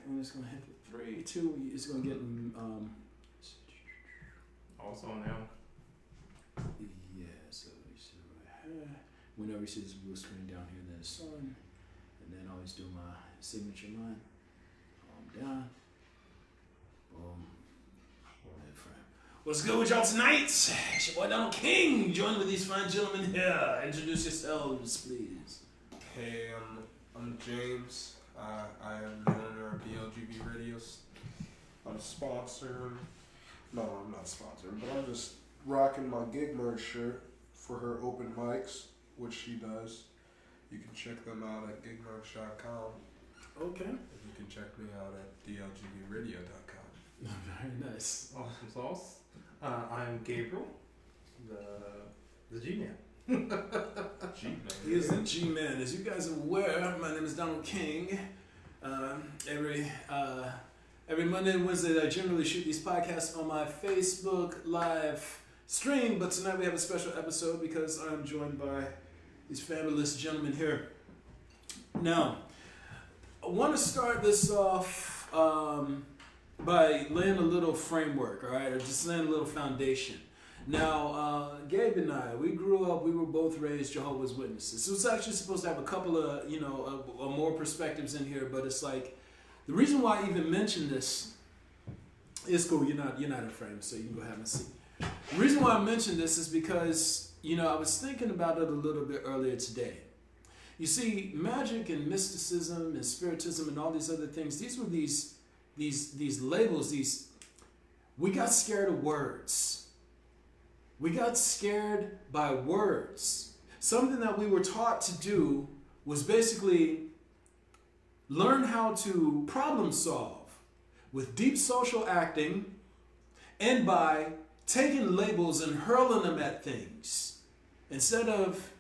and it's gonna hit the 3, 2. It's gonna get Also now. yeah. So you see right here. Whenever you see this blue screen down here, then the sun, and then always do my signature line. Down. Boom. What's good with y'all tonight? It's your boy Donald King, joined with these fine gentlemen here. Introduce yourselves, please. Hey, I'm James. I am the owner of BLGB Radios. I'm a sponsor. No, I'm not sponsored, but I'm just rocking my Gig Merge shirt for her open mics, which she does. You can check them out at gigmerge.com. Okay. You can check me out at dlgbradio.com. Very nice. Awesome sauce. I'm Gabriel, the G-Man. G-Man. He is the G-Man. As you guys are aware, my name is Donald King. Every Monday and Wednesday, I generally shoot these podcasts on my Facebook live stream, but tonight we have a special episode because I'm joined by these fabulous gentlemen here. Now, I want to start this off by laying a little framework, all right, or just laying a little foundation. Now, Gabe and I, we grew up, we were both raised Jehovah's Witnesses. So it's actually supposed to have a couple of, more perspectives in here, but it's like, the reason why I even mentioned this is cool, you're not in frame, so you can go have a seat. The reason why I mentioned this is because, I was thinking about it a little bit earlier today. You see, magic and mysticism and spiritism and all these other things, these were these labels, we got scared of words. We got scared by words. Something that we were taught to do was basically learn how to problem solve with deep social acting and by taking labels and hurling them at things. Instead of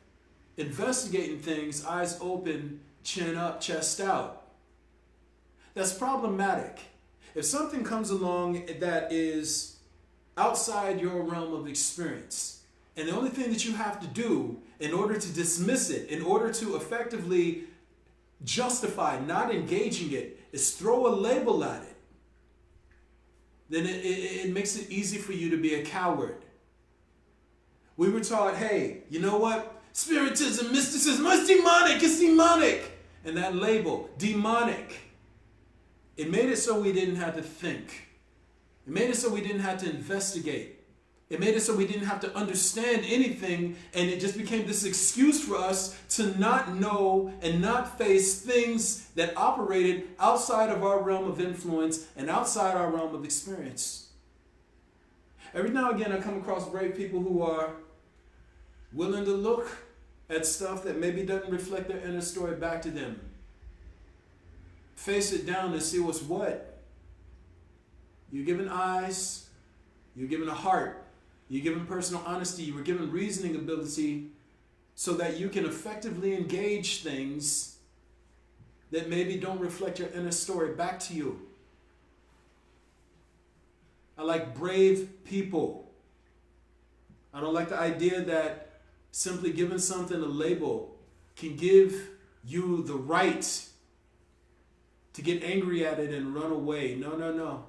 investigating things, eyes open, chin up, chest out. That's problematic. If something comes along that is outside your realm of experience, and the only thing that you have to do in order to dismiss it, in order to effectively justify not engaging it, is throw a label at it, then it makes it easy for you to be a coward. We were taught, hey, you know what? Spiritism, mysticism, it's demonic. And that label, demonic, it made it so we didn't have to think. It made it so we didn't have to investigate. It made it so we didn't have to understand anything, and it just became this excuse for us to not know and not face things that operated outside of our realm of influence and outside our realm of experience. Every now and again, I come across brave people who are willing to look at stuff that maybe doesn't reflect their inner story back to them. Face it down and see what's what. You're given eyes, you're given a heart, you're given personal honesty, you were given reasoning ability so that you can effectively engage things that maybe don't reflect your inner story back to you. I like brave people. I don't like the idea that simply giving something a label can give you the right to get angry at it and run away. No.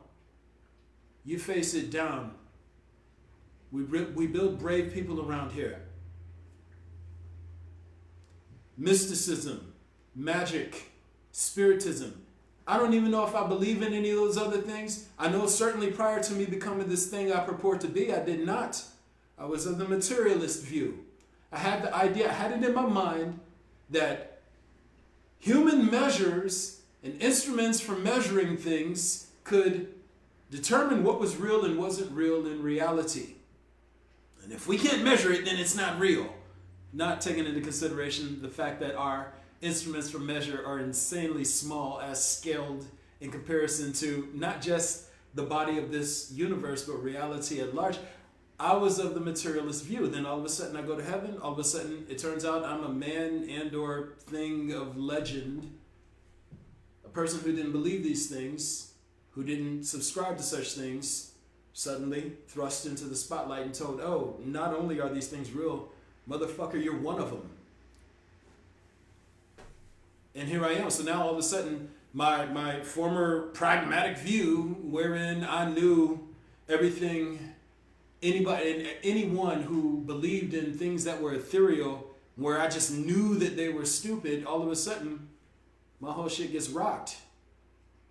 You face it down. We build brave people around here. Mysticism, magic, spiritism. I don't even know if I believe in any of those other things. I know certainly prior to me becoming this thing I purport to be, I did not. I was of the materialist view. I had the idea, I had it in my mind that human measures and instruments for measuring things could determine what was real and wasn't real in reality. And if we can't measure it, then it's not real. Not taking into consideration the fact that our instruments for measure are insanely small as scaled in comparison to not just the body of this universe, but reality at large. I was of the materialist view. Then all of a sudden I go to heaven. All of a sudden it turns out I'm a man and or thing of legend. A person who didn't believe these things, who didn't subscribe to such things, suddenly thrust into the spotlight and told, oh, not only are these things real, motherfucker, you're one of them. And here I am. So now all of a sudden my former pragmatic view, wherein I knew everything, anybody and anyone who believed in things that were ethereal, where I just knew that they were stupid, all of a sudden, my whole shit gets rocked.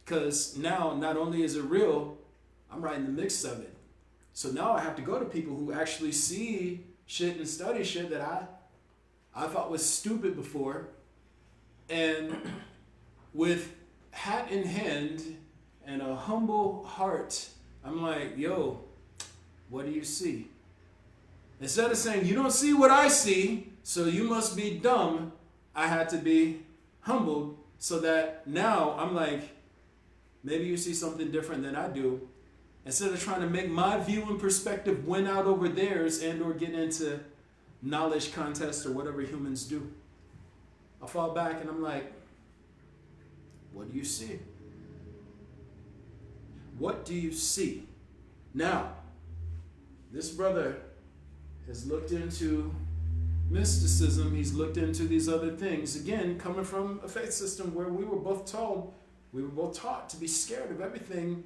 Because now, not only is it real, I'm right in the mix of it. So now I have to go to people who actually see shit and study shit that I thought was stupid before. And with hat in hand and a humble heart, I'm like, yo, what do you see? Instead of saying, you don't see what I see, so you must be dumb, I had to be humbled so that now I'm like, maybe you see something different than I do. Instead of trying to make my view and perspective win out over theirs and or get into knowledge contests or whatever humans do. I fall back and I'm like, what do you see? What do you see? Now, this brother has looked into mysticism. He's looked into these other things. Again, coming from a faith system where we were both taught to be scared of everything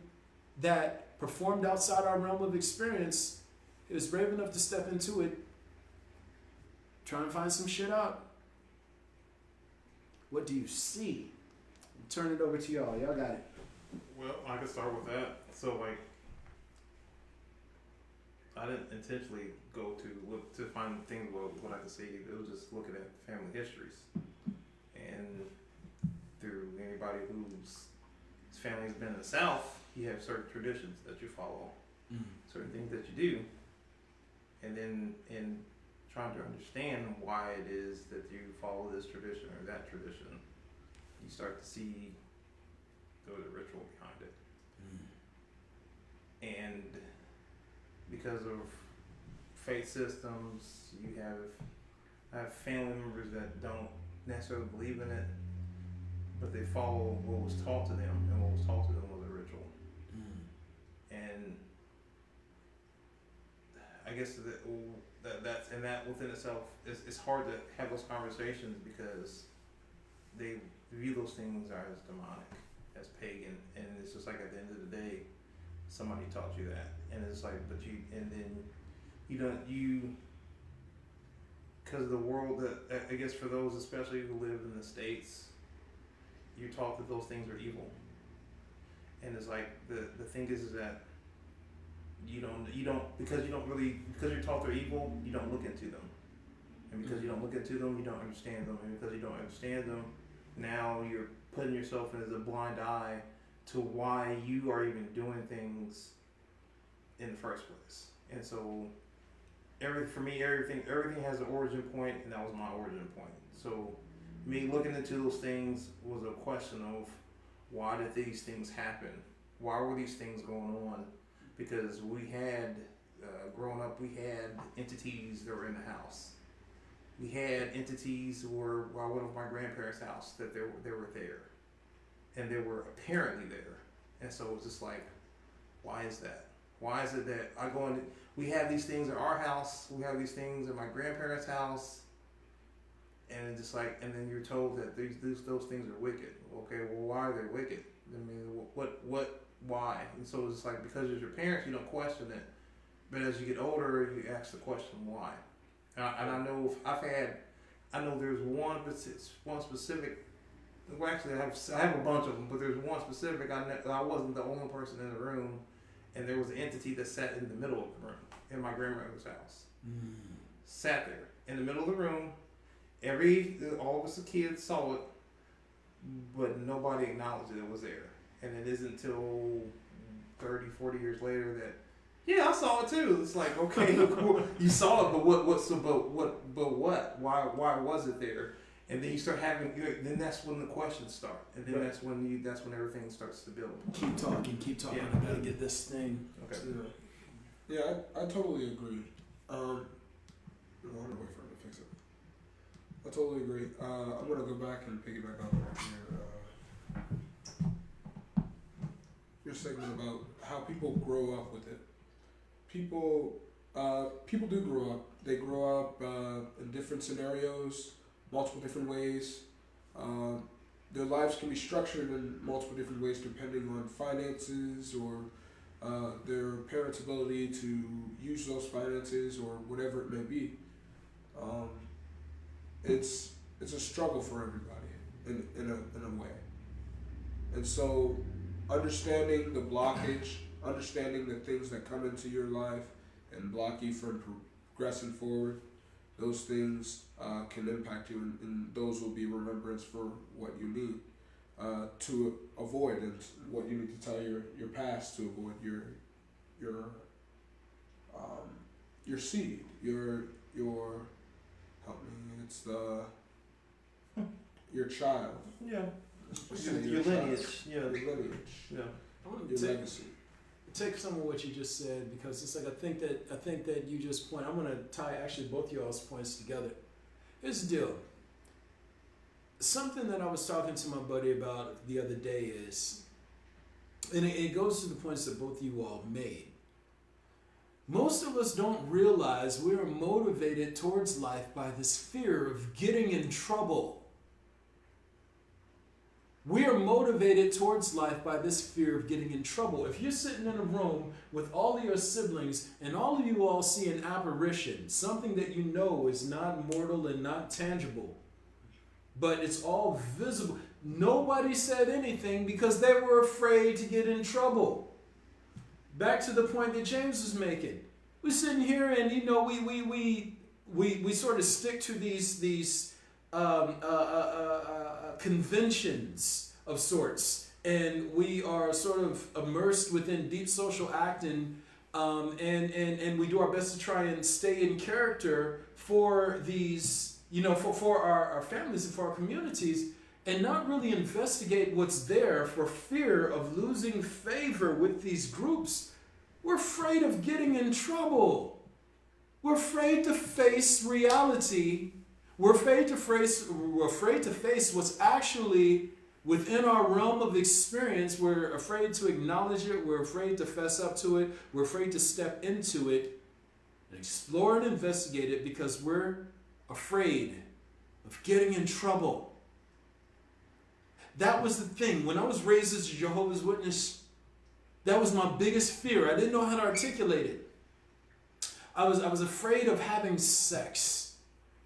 that performed outside our realm of experience. He was brave enough to step into it, try and find some shit out. What do you see? I'll turn it over to y'all. Y'all got it. Well, I can start with that. So, like, I didn't intentionally go to look to find things about what I could see. It was just looking at family histories, and through anybody whose family's been in the South, you have certain traditions that you follow, certain things that you do, and then in trying to understand why it is that you follow this tradition or that tradition, you start to see the ritual behind it. And because of faith systems, I have family members that don't necessarily believe in it, but they follow what was taught to them, and what was taught to them was a ritual. And I guess that within itself it's hard to have those conversations because they view those things as demonic, as pagan, and it's just like at the end of the day, somebody taught you that, and it's like, but you, and then because the world that I guess for those especially who live in the States, you're taught that those things are evil, and it's like the thing is that you don't because you're taught they're evil, you don't look into them, and because you don't look into them, you don't understand them, and because you don't understand them, now you're putting yourself in as a blind eye to why you are even doing things in the first place. And so everything has an origin point, and that was my origin point. So me looking into those things was a question of why did these things happen? Why were these things going on? Because we had, growing up, we had entities that were in the house. We had entities who were, I went to my grandparents' house, that they were there. And they were apparently there. And so it was just like, why is that? Why is it that we have these things at our house, we have these things at my grandparents' house, and it's just like, and then you're told that those things are wicked. Okay, well, why are they wicked? I mean, why? And so it's like, because it's your parents, you don't question it. But as you get older, you ask the question, why? And I know there's one specific. Well, actually, I have a bunch of them, but there's one specific. I wasn't the only person in the room, and there was an entity that sat in the middle of the room in my grandmother's house. Sat there in the middle of the room. All of us as kids saw it, but nobody acknowledged that it was there. And it isn't until 30, 40 years later that, yeah, I saw it too. It's like, okay, you saw it, but what? Why was it there? And then you start then that's when the questions start, and then that's when everything starts to build. Keep talking. Yeah. I gotta get this thing. Okay. Yeah, I totally agree. I'm gonna wait for him to fix it. I totally agree. I'm gonna go back and piggyback on your segment about how people grow up with it. People do grow up. They grow up in different scenarios, multiple different ways. their lives can be structured in multiple different ways depending on finances or their parents' ability to use those finances or whatever it may be. It's a struggle for everybody in a way. And so understanding the blockage, understanding the things that come into your life and block you from progressing forward, those things can impact you, and those will be remembrance for what you need to avoid, and what you need to tell your past to avoid your seed, your help me, it's your child. Yeah. Your lineage. Yeah. Your lineage. Yeah. I want Your to legacy. take some of what you just said, because it's like I think that you just point. I'm gonna tie actually both y'all's points together. Here's the deal. Something that I was talking to my buddy about the other day is, and it goes to the points that both you all made. Most of us don't realize we are motivated towards life by this fear of getting in trouble. We are motivated towards life by this fear of getting in trouble. If you're sitting in a room with all of your siblings and all of you all see an apparition, something that you know is not mortal and not tangible, but it's all visible, nobody said anything because they were afraid to get in trouble. Back to the point that James was making. We're sitting here and, you know, we sort of stick to these conventions of sorts, and we are sort of immersed within deep social acting, and we do our best to try and stay in character for these, you know, for our families and for our communities, and not really investigate what's there for fear of losing favor with these groups. We're afraid of getting in trouble. We're afraid to face reality. We're afraid to face what's actually within our realm of experience. We're afraid to acknowledge it. We're afraid to fess up to it. We're afraid to step into it and explore and investigate it because we're afraid of getting in trouble. That was the thing. When I was raised as a Jehovah's Witness, that was my biggest fear. I didn't know how to articulate it. I was afraid of having sex.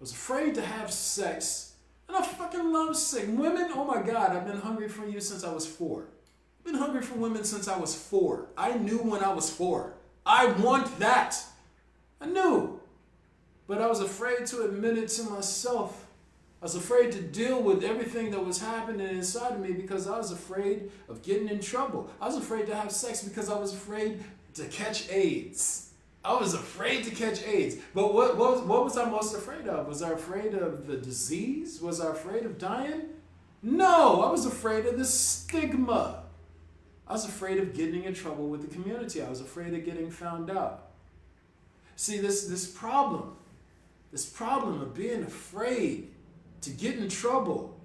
I was afraid to have sex. And I fucking love sex. Women, oh my God, I've been hungry for you since I was 4. I've been hungry for women since I was 4. I knew when I was 4. I want that. I knew. But I was afraid to admit it to myself. I was afraid to deal with everything that was happening inside of me because I was afraid of getting in trouble. I was afraid to have sex because I was afraid to catch AIDS. I was afraid to catch AIDS. But what was I most afraid of? Was I afraid of the disease? Was I afraid of dying? No, I was afraid of the stigma. I was afraid of getting in trouble with the community. I was afraid of getting found out. See, this problem of being afraid to get in trouble,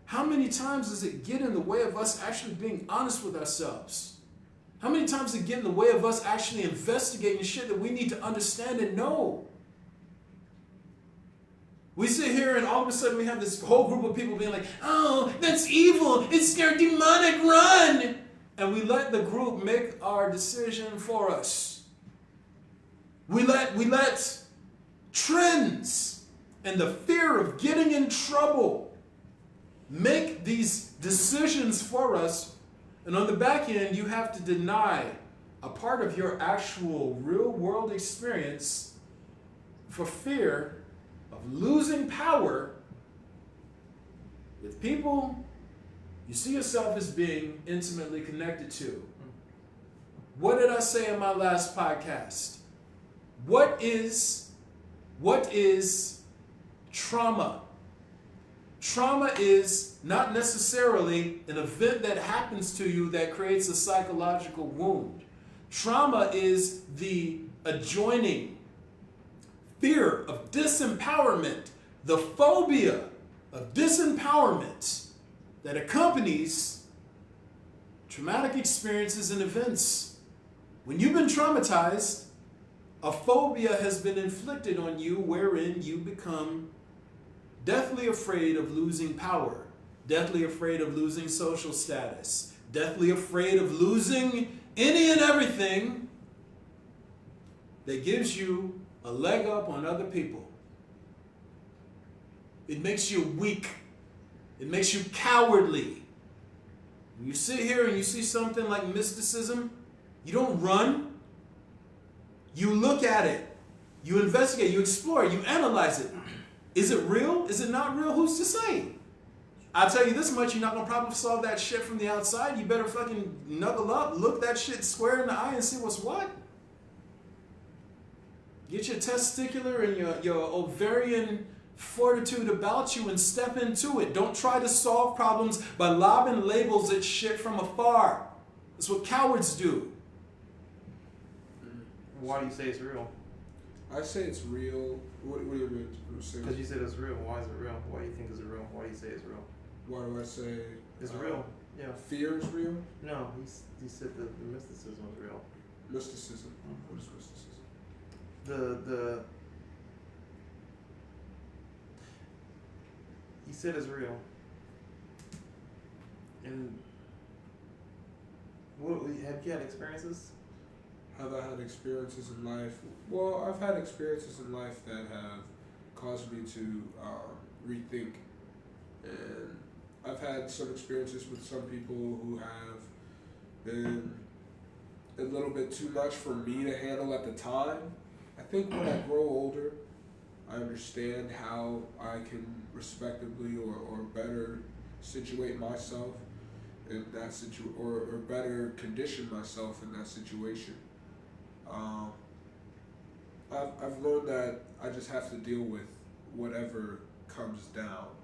how many times does it get in the way of us actually being honest with ourselves? How many times does it get in the way of us actually investigating shit that we need to understand and know? We sit here and all of a sudden we have this whole group of people being like, oh, that's evil, it's their demonic run. And we let the group make our decision for us. We let trends and the fear of getting in trouble make these decisions for us. And on the back end, you have to deny a part of your actual real world experience for fear of losing power with people you see yourself as being intimately connected to. What did I say in my last podcast? What is trauma? Trauma is not necessarily an event that happens to you that creates a psychological wound. Trauma is the adjoining fear of disempowerment, the phobia of disempowerment that accompanies traumatic experiences and events. When you've been traumatized, a phobia has been inflicted on you wherein you become deathly afraid of losing power. deathly afraid of losing social status, deathly afraid of losing any and everything that gives you a leg up on other people. It makes you weak. It makes you cowardly. When you sit here and you see something like mysticism, you don't run. You look at it. You investigate. You explore it. You analyze it. Is it real? Is it not real? Who's to say? I'll tell you this much, you're not going to problem solve that shit from the outside. You better fucking knuckle up, look that shit square in the eye and see what's what. Get your testicular and your ovarian fortitude about you and step into it. Don't try to solve problems by lobbing labels at shit from afar. That's what cowards do. Why do you say it's real? I say it's real. What do you mean? Because you said it's real. Why is it real? Why do you think it's real? Why do you say it's real? Why do I say it's real? Yeah. Fear is real? No, he said the mysticism is real. Mysticism. Mm-hmm. What is mysticism? He said it's real. And have you had experiences? Have I had experiences in life? Well, I've had experiences in life that have caused me to rethink. And I've had some experiences with some people who have been a little bit too much for me to handle at the time. I think when I grow older, I understand how I can respectably or better situate myself in that or better condition myself in that situation. I've learned that I just have to deal with whatever comes down.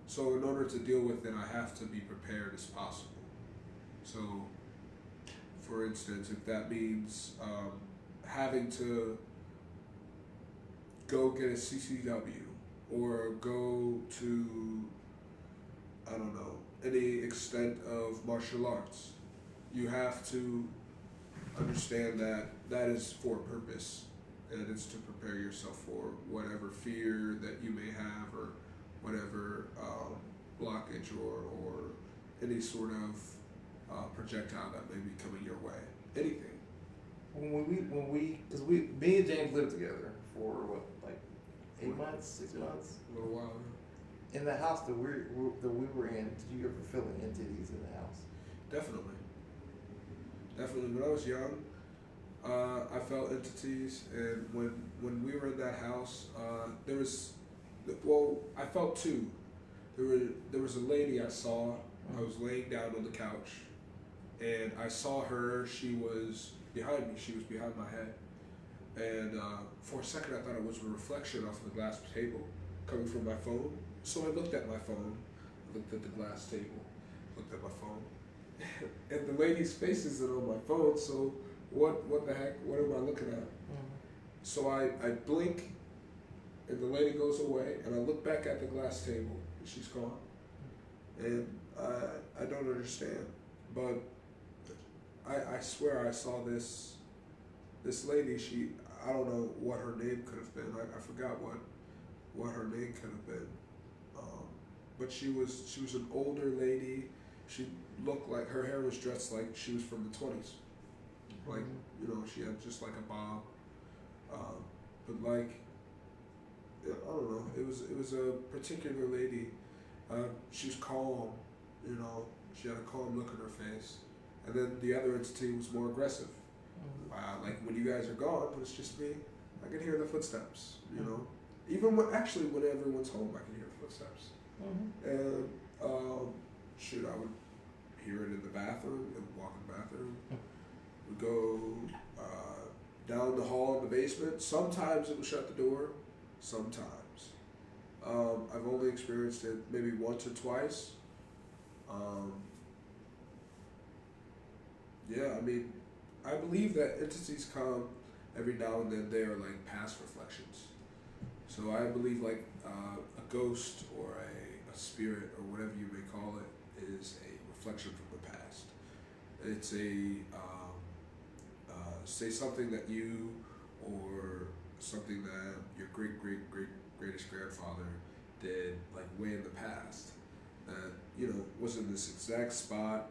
So in order to deal with it, I have to be prepared as possible. So, for instance, if that means having to go get a CCW or go to, I don't know, any extent of martial arts, you have to understand that that is for a purpose, and it's to prepare yourself for whatever fear that you may have or whatever blockage or any sort of projectile that may be coming your way. Anything. Because me and James lived together for what, like 8 months, 6 months? A little while. In the house that we were in, did you ever feel any entities in the house? Definitely. When I was young, I felt entities, and when we were in that house, I felt two. There was a lady I saw. I was laying down on the couch, and I saw her. She was behind me. She was behind my head, and for a second I thought it was a reflection off of the glass table coming from my phone. So I looked at my phone, looked at the glass table, looked at my phone, and the lady's face isn't on my phone. So what the heck? What am I looking at? So I blink, and the lady goes away, and I look back at the glass table, and she's gone. And I don't understand, but I swear I saw this lady. I don't know what her name could have been. I forgot what her name could have been. But she was an older lady. She looked like her hair was dressed like she was from the 20s. Like, she had just like a bob. But like, I don't know. It was a particular lady. She was calm. She had a calm look on her face. And then the other entity was more aggressive. Like when you guys are gone, but it's just me, I can hear the footsteps. Even when everyone's home, I can hear the footsteps. And I would hear it in the bathroom and walk in the bathroom. We'd go down the hall in the basement. Sometimes it would shut the door. Sometimes. I've only experienced it maybe once or twice. I believe that entities come every now and then. They are like past reflections. So I believe like a ghost or a spirit or whatever you may call it is a reflection from the past. It's say something that you or something that your greatest grandfather did like way in the past, that, you know, was in this exact spot,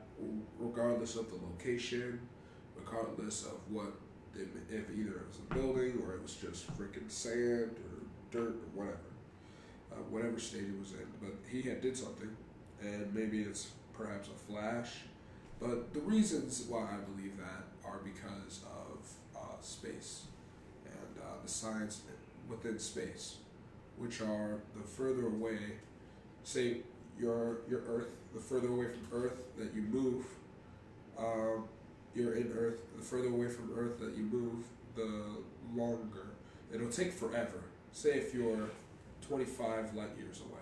regardless of the location, regardless of what, if either it was a building or it was just freaking sand or dirt or whatever state he was in. But he had did something, and maybe it's perhaps a flash. But the reasons why I believe that are because of space and the science within space, which are the further away, say your Earth, the further away from Earth that you move, you're in Earth, the further away from Earth that you move, the longer. It'll take forever. Say if you're 25 light years away.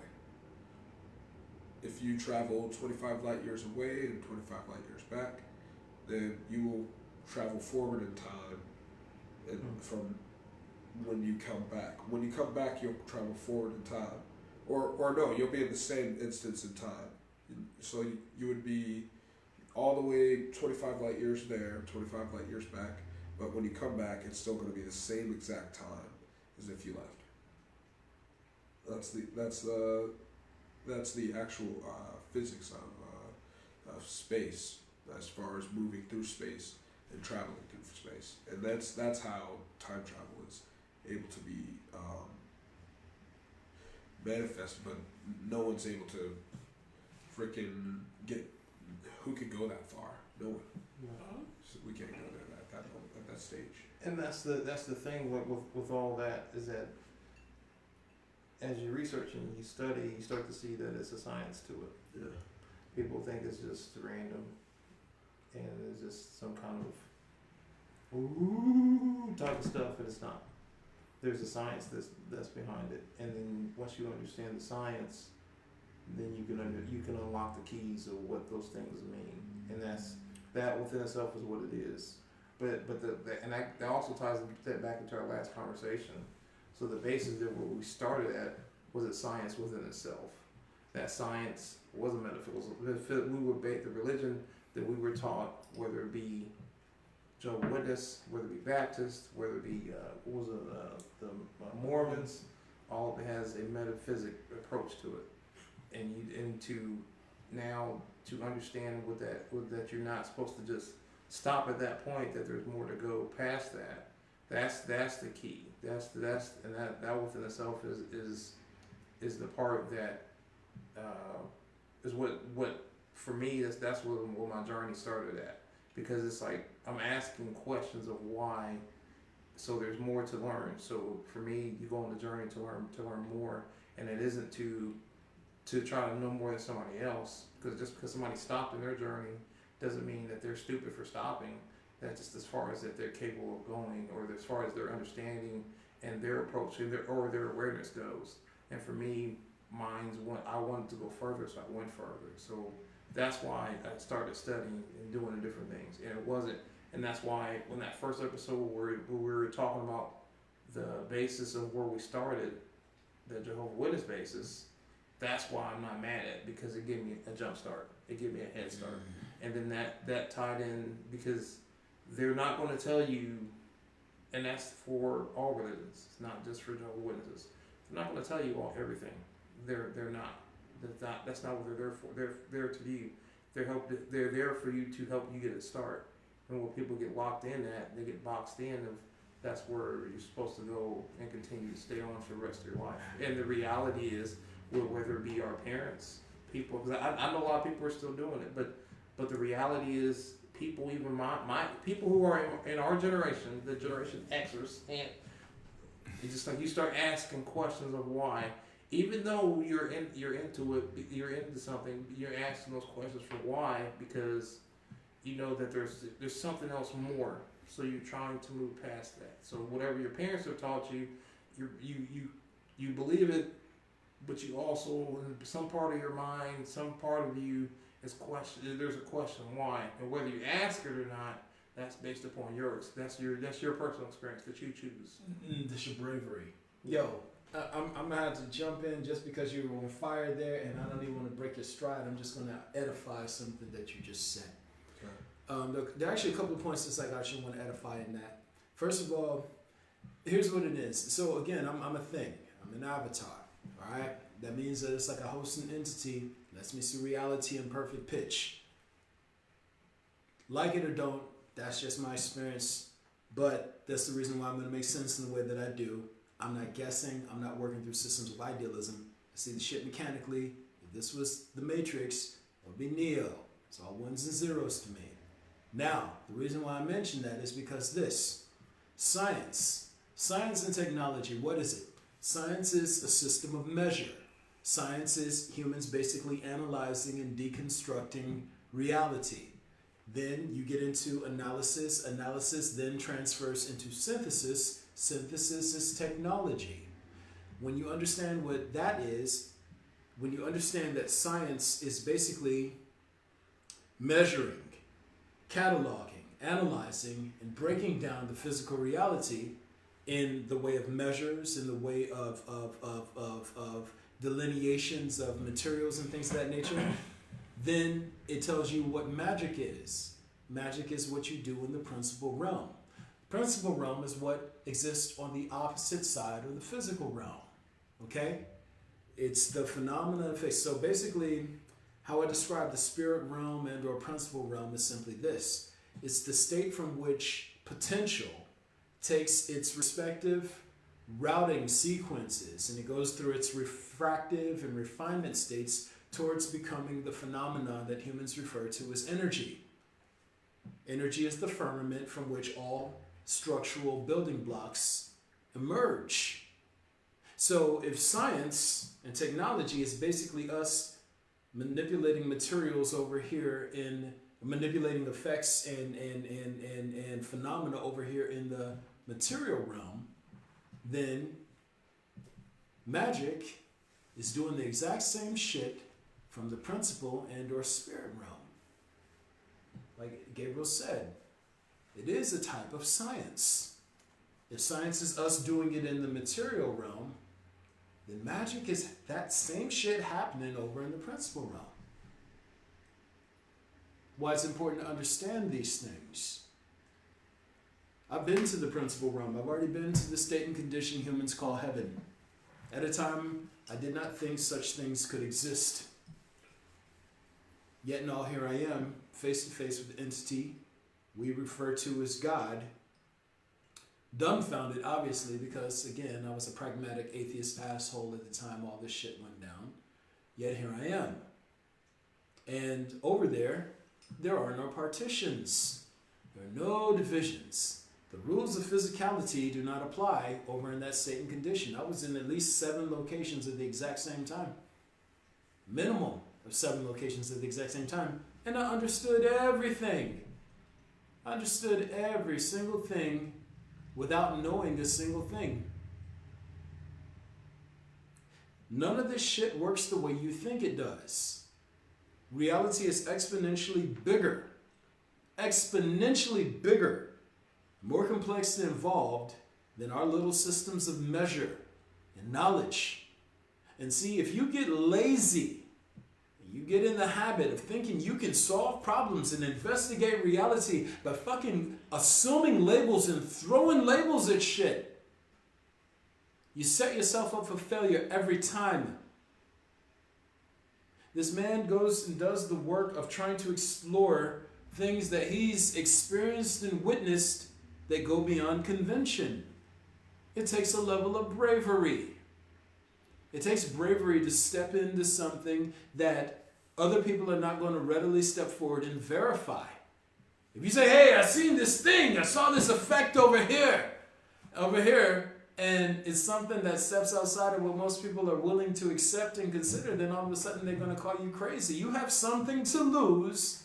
If you travel 25 light years away and 25 light years back, then you will travel forward in time and from when you come back. When you come back, you'll travel forward in time. Or no, you'll be in the same instance in time. So you would be all the way 25 light years there, 25 light years back, but when you come back, it's still going to be the same exact time as if you left. That's the actual physics of space, as far as moving through space and traveling through space, and that's how time travel is able to be manifested, but no one's able to freaking get. Who can go that far? No one. So we can't go there at that stage. And that's the thing with all that, is that as you research and you study, you start to see that it's a science to it. Yeah. People think it's just random, and it's just some kind of ooh type of stuff, and it's not. There's a science that's behind it, and then once you understand the science, then you can unlock the keys of what those things mean, and that within itself is what it is. But that also ties that back into our last conversation. So the basis of where we started at was that science within itself. That science was a metaphysical. The religion that we were taught, whether it be Jehovah's Witness, whether it be Baptist, whether it be the Mormons, all of it has a metaphysic approach to it, and to understand that you're not supposed to just stop at that point. That there's more to go past that. That's the key. That within itself is the part that is what for me that's where my journey started at, because it's like I'm asking questions of why, so there's more to learn. So for me, you go on the journey to learn more, and it isn't to try to know more than somebody else, because just because somebody stopped in their journey doesn't mean that they're stupid for stopping. That's just as far as that they're capable of going, or as far as their understanding and their approach or their awareness goes. And for me, I wanted to go further, so I went further. So that's why I started studying and doing the different things. And that's why when that first episode where we were talking about the basis of where we started, the Jehovah's Witness basis, that's why I'm not mad at it, because it gave me a jump start. It gave me a head start. And then that tied in, because they're not going to tell you, and that's for all religions. It's not just for Jehovah's Witnesses. They're not going to tell you everything. They're not. That's not what they're there for. They're there to you. They're there for you to help you get a start. And when people get locked in they get boxed in of that's where you're supposed to go and continue to stay on for the rest of your life. And the reality is, whether it be our parents, people, because I know a lot of people are still doing it, but the reality is, people, even my people who are in our generation, the Generation Xers, and it's just like you start asking questions of why, even though you're into it, you're into something, you're asking those questions for why, because you know that there's something else more. So you're trying to move past that. So whatever your parents have taught you, you believe it, but you also, in some part of your mind, some part of you is question. There's a question why, and whether you ask it or not, that's based upon yours. That's your personal experience that you choose. That's your bravery. Yo, I'm gonna have to jump in just because you were on fire there, and I don't even want to break your stride. I'm just gonna edify something that you just said. Okay. There are actually a couple of points that I actually want to edify in that. First of all, here's what it is. So again, I'm a thing. I'm an avatar. All right. That means that it's like a hosting entity Lets me see reality in perfect pitch. Like it or don't, that's just my experience. But that's the reason why I'm going to make sense in the way that I do. I'm not guessing. I'm not working through systems of idealism. I see the shit mechanically. If this was the Matrix, it would be Neo. It's all ones and zeros to me. Now, the reason why I mention that is because this, science and technology, what is it? Science is a system of measure. Science is humans basically analyzing and deconstructing reality. Then you get into analysis. Analysis then transfers into synthesis. Synthesis is technology. When you understand what that is, when you understand that science is basically measuring, cataloging, analyzing, and breaking down the physical reality in the way of measures, in the way of delineations of materials and things of that nature, then it tells you what magic is. Magic is what you do in the principal realm. Principal realm is what exists on the opposite side of the physical realm. Okay? It's the phenomena of face. So basically, how I describe the spirit realm and or principal realm is simply this. It's the state from which potential takes its respective routing sequences and it goes through its refractive and refinement states towards becoming the phenomena that humans refer to as energy. Energy is the firmament from which all structural building blocks emerge. So if science and technology is basically us manipulating materials over here in manipulating effects and phenomena over here in the material realm, then magic is doing the exact same shit from the principal and or spirit realm. Like Gabriel said, it is a type of science. If science is us doing it in the material realm, then magic is that same shit happening over in the principal realm. Why it's important to understand these things. I've been to the principal realm. I've already been to the state and condition humans call heaven. At a time, I did not think such things could exist. Yet and all, here I am, face to face with the entity we refer to as God. Dumbfounded, obviously, because, again, I was a pragmatic atheist asshole at the time all this shit went down. Yet here I am. And over there are no partitions. There are no divisions. The rules of physicality do not apply over in that state and condition. I was in at least 7 locations at the exact same time. Minimum of 7 locations at the exact same time. And I understood everything. I understood every single thing without knowing a single thing. None of this shit works the way you think it does. Reality is exponentially bigger, more complex and involved than our little systems of measure and knowledge. And see, if you get lazy, you get in the habit of thinking you can solve problems and investigate reality by fucking assuming labels and throwing labels at shit, you set yourself up for failure every time. This man goes and does the work of trying to explore things that he's experienced and witnessed that go beyond convention. It takes a level of bravery. It takes bravery to step into something that other people are not going to readily step forward and verify. If you say, hey, I seen this thing, I saw this effect over here, and it's something that steps outside of what most people are willing to accept and consider, then all of a sudden they're going to call you crazy. You have something to lose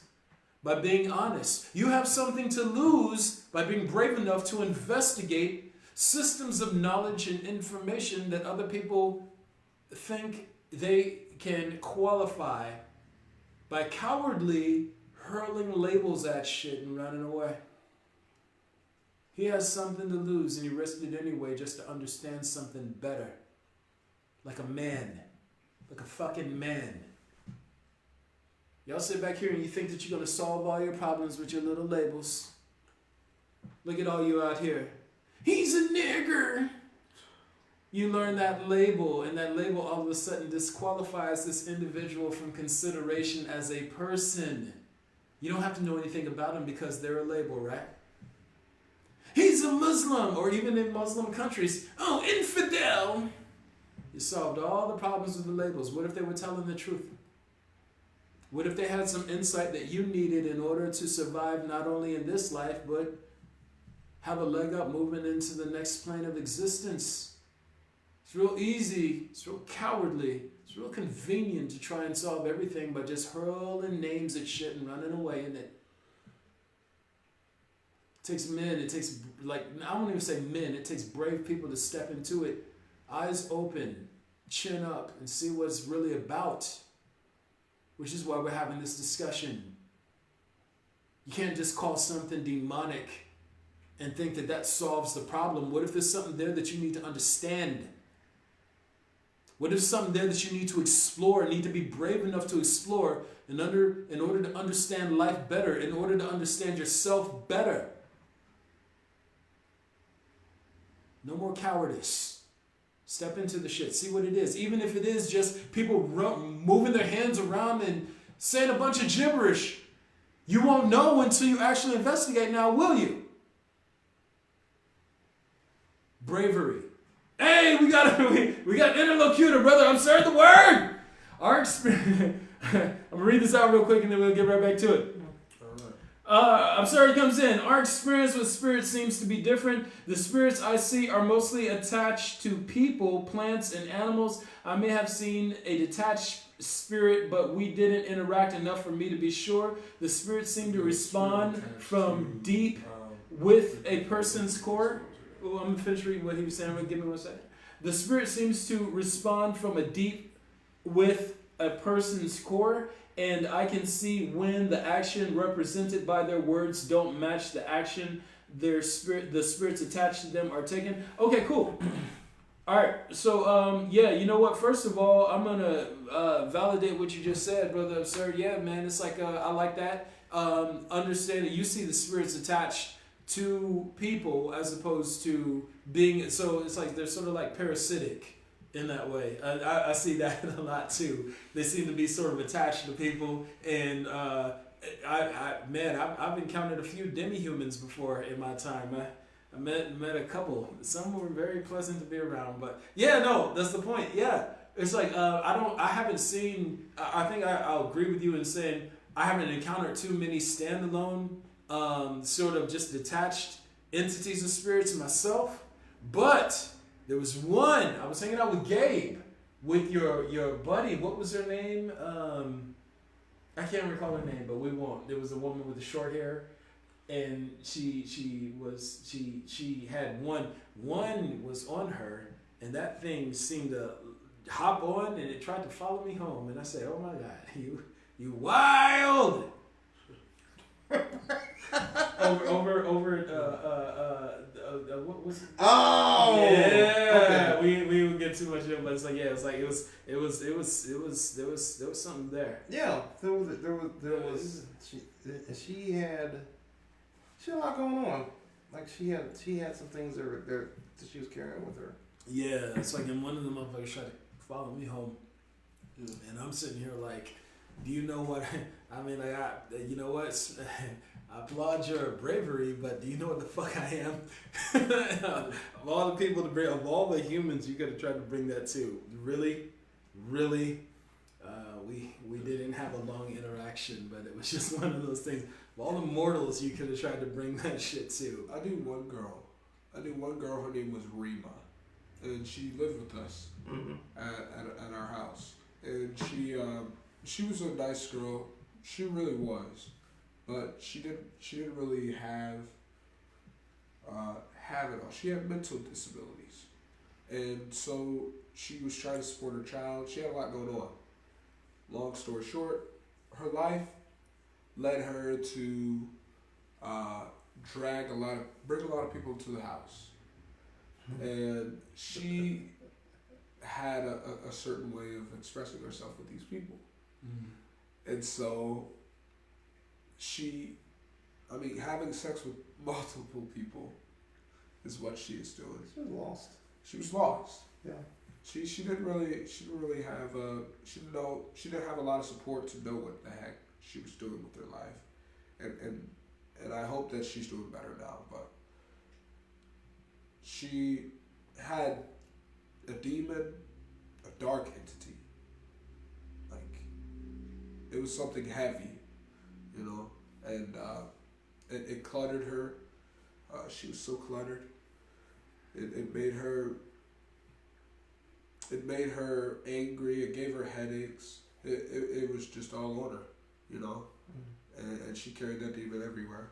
by being honest. You have something to lose by being brave enough to investigate systems of knowledge and information that other people think they can qualify by cowardly hurling labels at shit and running away. He has something to lose and he risked it anyway just to understand something better. Like a man. Like a fucking man. Y'all sit back here and you think that you're going to solve all your problems with your little labels. Look at all you out here. He's a nigger. You learn that label, and that label all of a sudden disqualifies this individual from consideration as a person. You don't have to know anything about them because they're a label, right? He's a Muslim, or even in Muslim countries, oh, infidel. You solved all the problems with the labels. What if they were telling the truth? What if they had some insight that you needed in order to survive not only in this life, but have a leg up moving into the next plane of existence? It's real easy, it's real cowardly, it's real convenient to try and solve everything by just hurling names at shit and running away in it. It takes men, it takes, like, I won't even say men, it takes brave people to step into it, eyes open, chin up, and see what it's really about. Which is why we're having this discussion. You can't just call something demonic and think that that solves the problem. What if there's something there that you need to understand? What if something there that you need to explore, need to be brave enough to explore in order to understand life better, in order to understand yourself better? No more cowardice. Step into the shit. See what it is. Even if it is just people moving their hands around and saying a bunch of gibberish. You won't know until you actually investigate now, will you? Bravery. Hey, we got interlocutor, brother. I'm sorry the word. Our experience. I'm going to read this out real quick and then we'll get right back to it. I'm sorry, it comes in. Our experience with spirits seems to be different. The spirits I see are mostly attached to people, plants, and animals. I may have seen a detached spirit, but we didn't interact enough for me to be sure. The spirits seem to respond from deep with a person's core. Oh, I'm going to finish reading what he was saying. Give me 1 second. The spirit seems to respond from a deep with a person's core. And I can see when the action represented by their words don't match the action the spirits attached to them are taking. Okay, cool. All right, so yeah, you know what? First of all, I'm gonna validate what you just said, brother absurd. Yeah, man, it's like I like that. Understand that you see the spirits attached to people as opposed to being. So it's like they're sort of like parasitic. In that way, I see that a lot too. They seem to be sort of attached to people, and I've encountered a few demi-humans before in my time. I met a couple. Some were very pleasant to be around, but yeah, no, that's the point. Yeah, it's like I haven't seen. I think I'll agree with you in saying I haven't encountered too many standalone, sort of just detached entities of spirits myself, but. There was one. I was hanging out with Gabe, with your buddy. What was her name? I can't recall her name, but we won't. There was a woman with the short hair, and she had one. One was on her, and that thing seemed to hop on, and it tried to follow me home. And I said, "Oh my God, you wild!" What was it? Oh yeah, okay. we would get too much of it, but it's like it was something there. Yeah, she had a lot going on. Like she had some things that she was carrying with her. Yeah, it's like in one of the motherfuckers tried to follow me home, and I'm sitting here like, do you know what I mean? Like you know what? I applaud your bravery, but do you know what the fuck I am? Of all the people to bring, of all the humans, you could have tried to bring that to. Really, we didn't have a long interaction, but it was just one of those things. Of all the mortals, you could have tried to bring that shit to. I knew one girl. Her name was Rima, and she lived with us at our house. And she was a nice girl. She really was. But she didn't really have it all. She had mental disabilities, and so she was trying to support her child. She had a lot going on. Long story short, her life led her to bring a lot of people to the house, and she had a certain way of expressing herself with these people, and so. Having sex with multiple people is what she is doing. She was lost. She was lost. Yeah. She didn't really have she didn't have a lot of support to know what the heck she was doing with her life, and I hope that she's doing better now. But she had a demon, a dark entity. Like, it was something heavy, you know, and it cluttered her. She was so cluttered. It made her angry. It gave her headaches. It was just all on her, you know. And she carried that demon everywhere.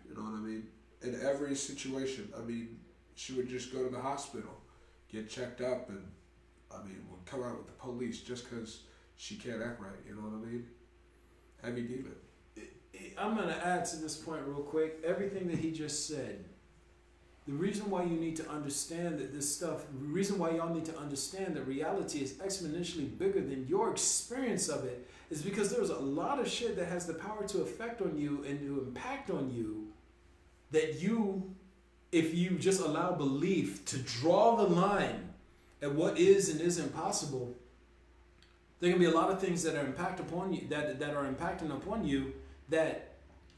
You know what I mean? In every situation. I mean, she would just go to the hospital, get checked up, and would come out with the police just because she can't act right. You know what I mean? Heavy demon. I'm going to add to this point real quick. Everything that he just said, the reason why you need to understand that this stuff, the reason why y'all need to understand that reality is exponentially bigger than your experience of it is because there's a lot of shit that has the power to affect on you and to impact on you that you, if you just allow belief to draw the line at what is and isn't possible, there can be a lot of things that are impacting upon you that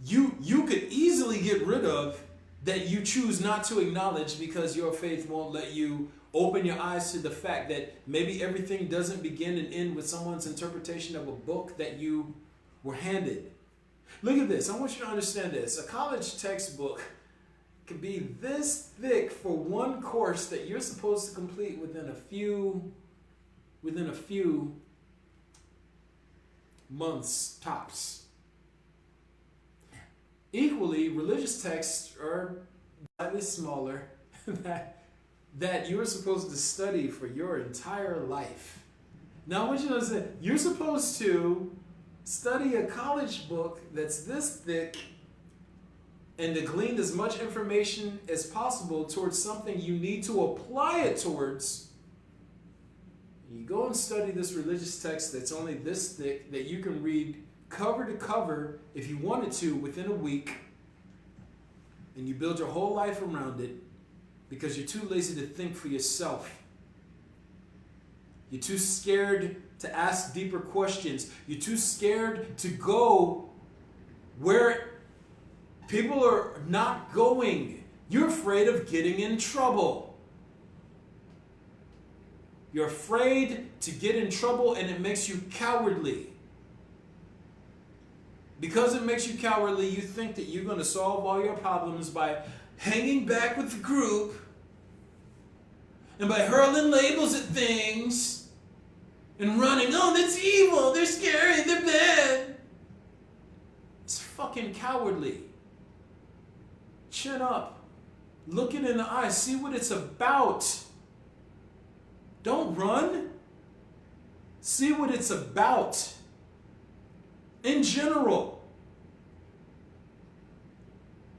you could easily get rid of, that you choose not to acknowledge because your faith won't let you open your eyes to the fact that maybe everything doesn't begin and end with someone's interpretation of a book that you were handed. Look at this. I want you to understand this. A college textbook can be this thick for one course that you're supposed to complete within a few months tops. Equally, religious texts are slightly smaller that you're supposed to study for your entire life. Now, I want you to understand, you're supposed to study a college book that's this thick and to glean as much information as possible towards something you need to apply it towards. You go and study this religious text that's only this thick that you can read cover to cover if you wanted to within a week, and you build your whole life around it because you're too lazy to think for yourself. You're too scared to ask deeper questions. You're too scared to go where people are not going. You're afraid of getting in trouble. You're afraid to get in trouble, and it makes you cowardly. Because it makes you cowardly, you think that you're going to solve all your problems by hanging back with the group and by hurling labels at things and running, oh, that's evil, they're scary, they're bad. It's fucking cowardly. Chin up. Look it in the eye. See what it's about. Don't run. See what it's about. In general.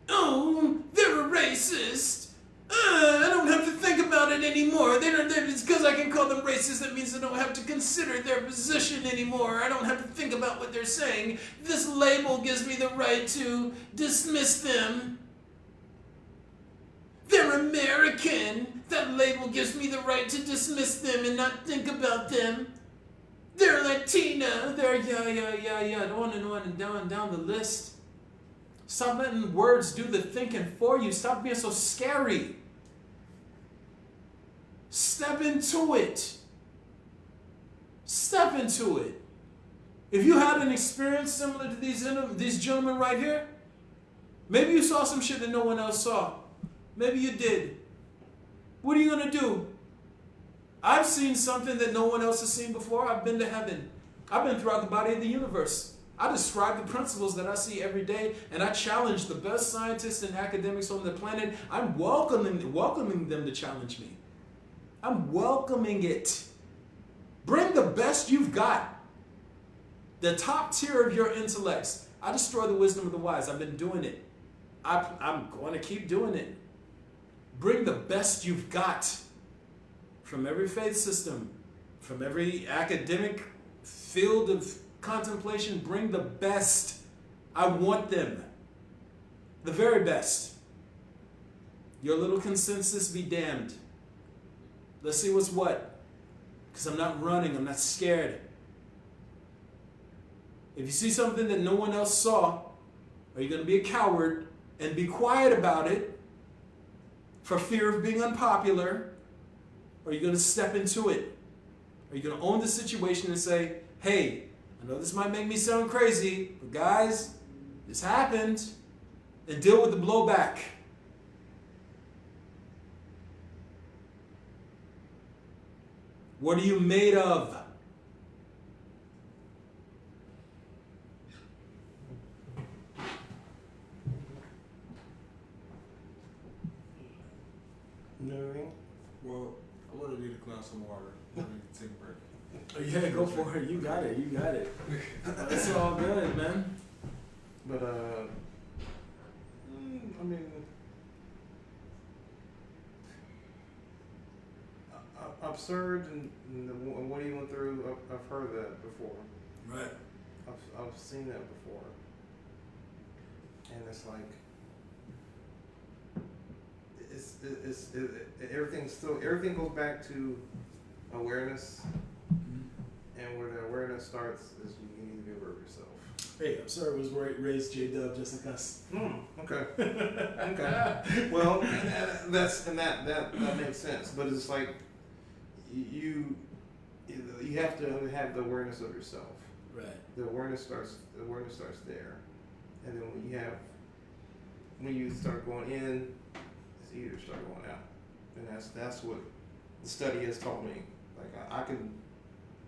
Oh, they're a racist. I don't have to think about it anymore. It's because I can call them racist. That means I don't have to consider their position anymore. I don't have to think about what they're saying. This label gives me the right to dismiss them. They're American. That label gives me the right to dismiss them and not think about them. They're Latina. They're yeah, on and down the list. Stop letting words do the thinking for you. Stop being so scary. Step into it. Step into it. If you had an experience similar to these gentlemen right here, maybe you saw some shit that no one else saw. Maybe you did. What are you going to do? I've seen something that no one else has seen before. I've been to heaven. I've been throughout the body of the universe. I describe the principles that I see every day, and I challenge the best scientists and academics on the planet. I'm welcoming them to challenge me. I'm welcoming it. Bring the best you've got. The top tier of your intellects. I destroy the wisdom of the wise. I've been doing it. I'm going to keep doing it. Bring the best you've got. From every faith system, from every academic field of contemplation, bring the best. I want them. The very best. Your little consensus be damned. Let's see what's what. Because I'm not running. I'm not scared. If you see something that no one else saw, are you going to be a coward and be quiet about it for fear of being unpopular? Or are you going to step into it? Are you going to own the situation and say, hey, I know this might make me sound crazy, but guys, this happened, and deal with the blowback? What are you made of? No. Well, I'm gonna need a glass of water. I need to take a break. Oh, yeah, go for it. You got it. You got it. It's all good, man. But I mean, absurd and what he went through. I've heard that before. Right. I've seen that before, and it's like everything goes back to awareness, and where the awareness starts is you need to be aware of yourself. Hey, I'm sorry, was raised J-Dub just like us. Okay. Okay. Well, that makes sense, but it's like you have to have the awareness of yourself. Right. The awareness starts there, and then when you start going in, it's easier to start going out, and that's what the study has taught me. Like I can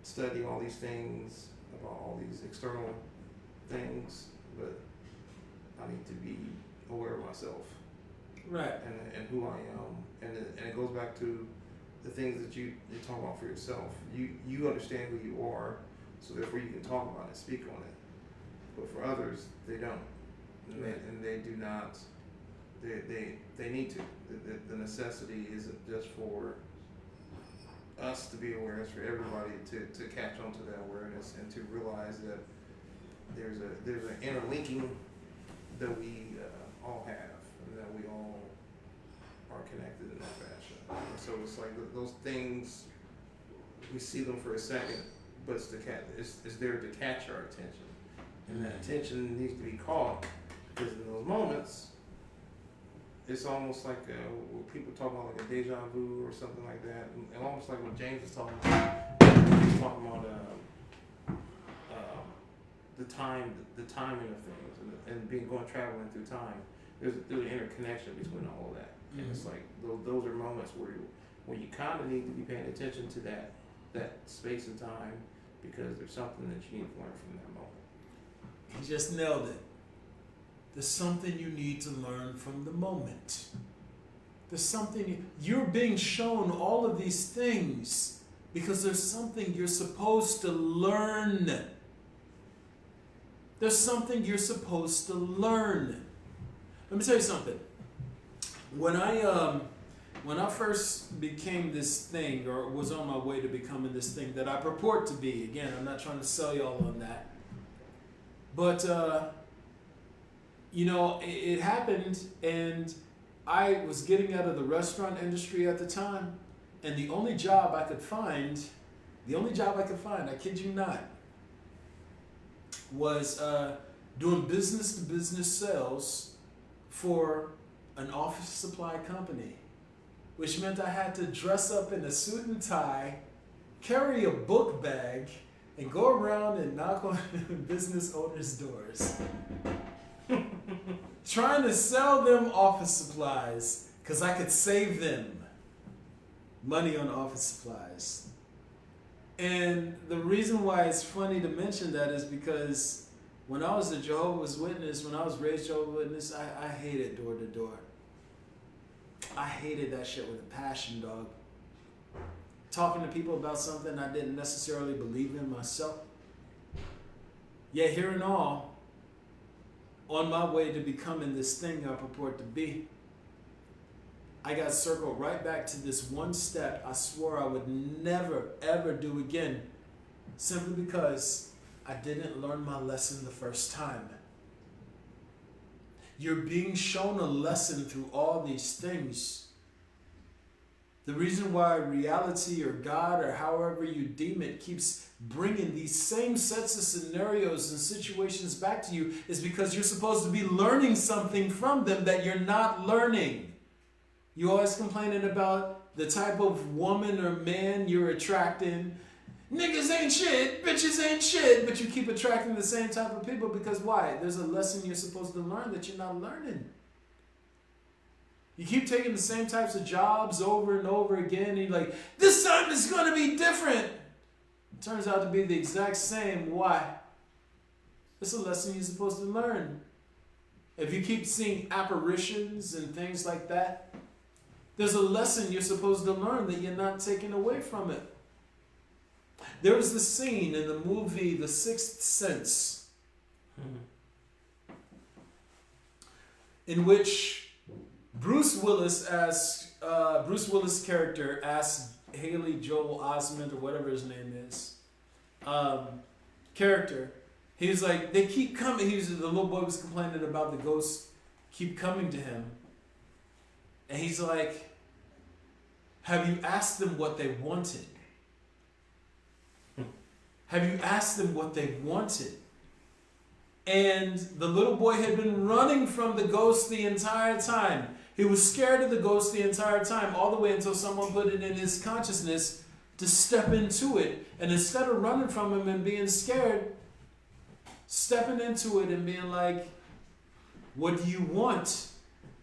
study all these things about all these external things, but I need to be aware of myself, Right. and who I am, and it goes back to the things that you talk about for yourself. You understand who you are, so therefore you can talk about it, speak on it. But for others, they don't, and they do not. They need to. The necessity isn't just for us to be aware; it's for everybody to catch on to that awareness and to realize that there's an interlinking that we all have, and that we all are connected in that fashion. And so it's like those things, we see them for a second, but it's there to catch our attention, and that attention needs to be caught, because in those moments, it's almost like what people talk about, like a deja vu or something like that, and almost like what James was talking about. He was talking about the timing of things, and going traveling through time. There's an interconnection between all of that, and it's like those are moments where you kind of need to be paying attention to that space and time, because there's something that you need to learn from that moment. He just nailed it. There's something you need to learn from the moment. There's something you're being shown all of these things because there's something you're supposed to learn. There's something you're supposed to learn. Let me tell you something. When I first became this thing, or was on my way to becoming this thing that I purport to be, again, I'm not trying to sell y'all on that, but it happened, and I was getting out of the restaurant industry at the time, and the only job I could find, I kid you not, was doing business-to-business sales for an office supply company, which meant I had to dress up in a suit and tie, carry a book bag, and go around and knock on business owners' doors, trying to sell them office supplies because I could save them money on office supplies. And the reason why it's funny to mention that is because when I was a Jehovah's Witness, when I was raised Jehovah's Witness, I hated door to door. I hated that shit with a passion, dog. Talking to people about something I didn't necessarily believe in myself. Yet here and all, on my way to becoming this thing I purport to be, I got circled right back to this one step I swore I would never, ever do again, simply because I didn't learn my lesson the first time. You're being shown a lesson through all these things. The reason why reality or God or however you deem it keeps bringing these same sets of scenarios and situations back to you is because you're supposed to be learning something from them that you're not learning. You always complaining about the type of woman or man you're attracting. Niggas ain't shit, bitches ain't shit, but you keep attracting the same type of people because why? There's a lesson you're supposed to learn that you're not learning. You keep taking the same types of jobs over and over again, and you're like, this time it's going to be different. It turns out to be the exact same. Why? It's a lesson you're supposed to learn. If you keep seeing apparitions and things like that, there's a lesson you're supposed to learn that you're not taking away from it. There was this scene in the movie The Sixth Sense in which Bruce Willis character asked Haley Joel Osment or whatever his name is, character. He's like, they keep coming. The little boy was complaining about the ghosts keep coming to him, and he's like, have you asked them what they wanted? Have you asked them what they wanted? And the little boy had been running from the ghost the entire time. He was scared of the ghost the entire time, all the way until someone put it in his consciousness to step into it. And instead of running from him and being scared, stepping into it and being like, what do you want?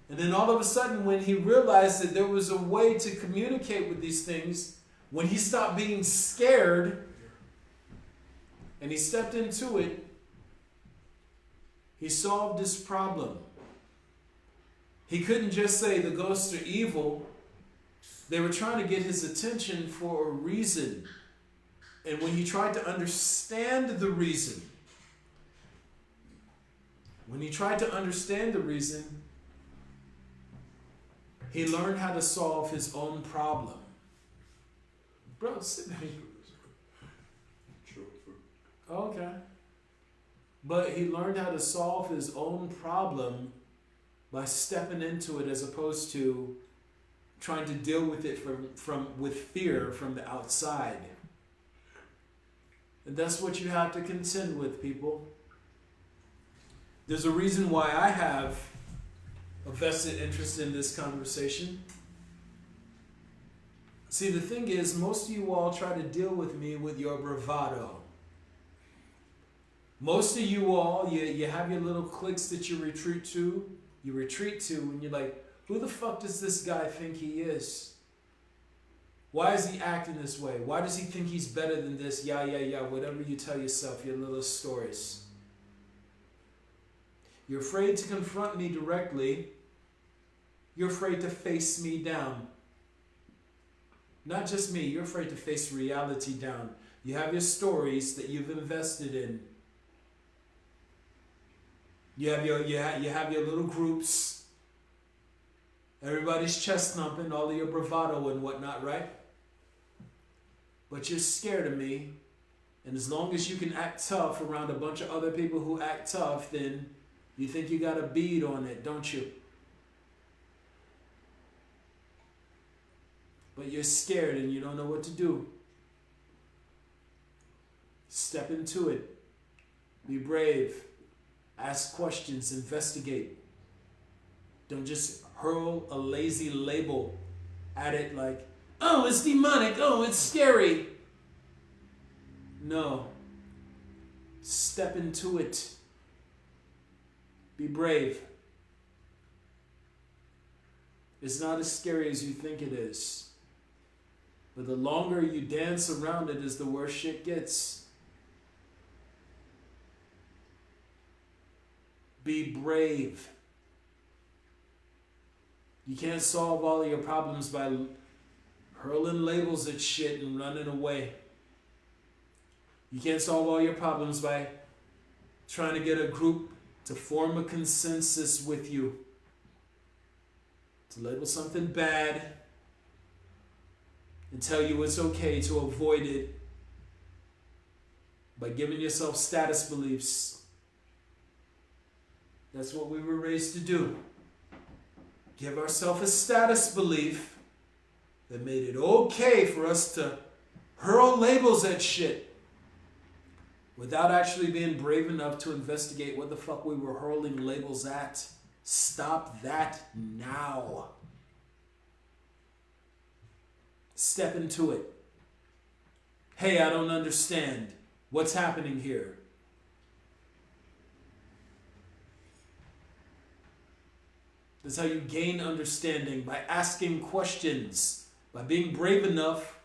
And then all of a sudden, when he realized that there was a way to communicate with these things, when he stopped being scared and he stepped into it, he solved his problem. He couldn't just say the ghosts are evil. They were trying to get his attention for a reason. And when he tried to understand the reason, he learned how to solve his own problem. Bro, sit down. Okay. But he learned how to solve his own problem by stepping into it as opposed to trying to deal with it with fear from the outside. And that's what you have to contend with, people. There's a reason why I have a vested interest in this conversation. See, the thing is, most of you all try to deal with me with your bravado. Most of you all, you have your little cliques that you retreat to, and you're like, who the fuck does this guy think he is? Why is he acting this way? Why does he think he's better than this? Yeah, whatever you tell yourself, your little stories. You're afraid to confront me directly. You're afraid to face me down. Not just me, you're afraid to face reality down. You have your stories that you've invested in. You have your little groups. Everybody's chest thumping, all of your bravado and whatnot, right? But you're scared of me. And as long as you can act tough around a bunch of other people who act tough, then you think you got a bead on it, don't you? But you're scared and you don't know what to do. Step into it. Be brave. Ask questions. Investigate. Don't just hurl a lazy label at it like, oh, it's demonic. Oh, it's scary. No. Step into it. Be brave. It's not as scary as you think it is. But the longer you dance around it is the worse shit gets. Be brave. You can't solve all of your problems by hurling labels at shit and running away. You can't solve all your problems by trying to get a group to form a consensus with you. To label something bad and tell you it's okay to avoid it by giving yourself status beliefs. That's what we were raised to do. Give ourselves a status belief that made it okay for us to hurl labels at shit without actually being brave enough to investigate what the fuck we were hurling labels at. Stop that now. Step into it. Hey, I don't understand. What's happening here? That's how you gain understanding, by asking questions, by being brave enough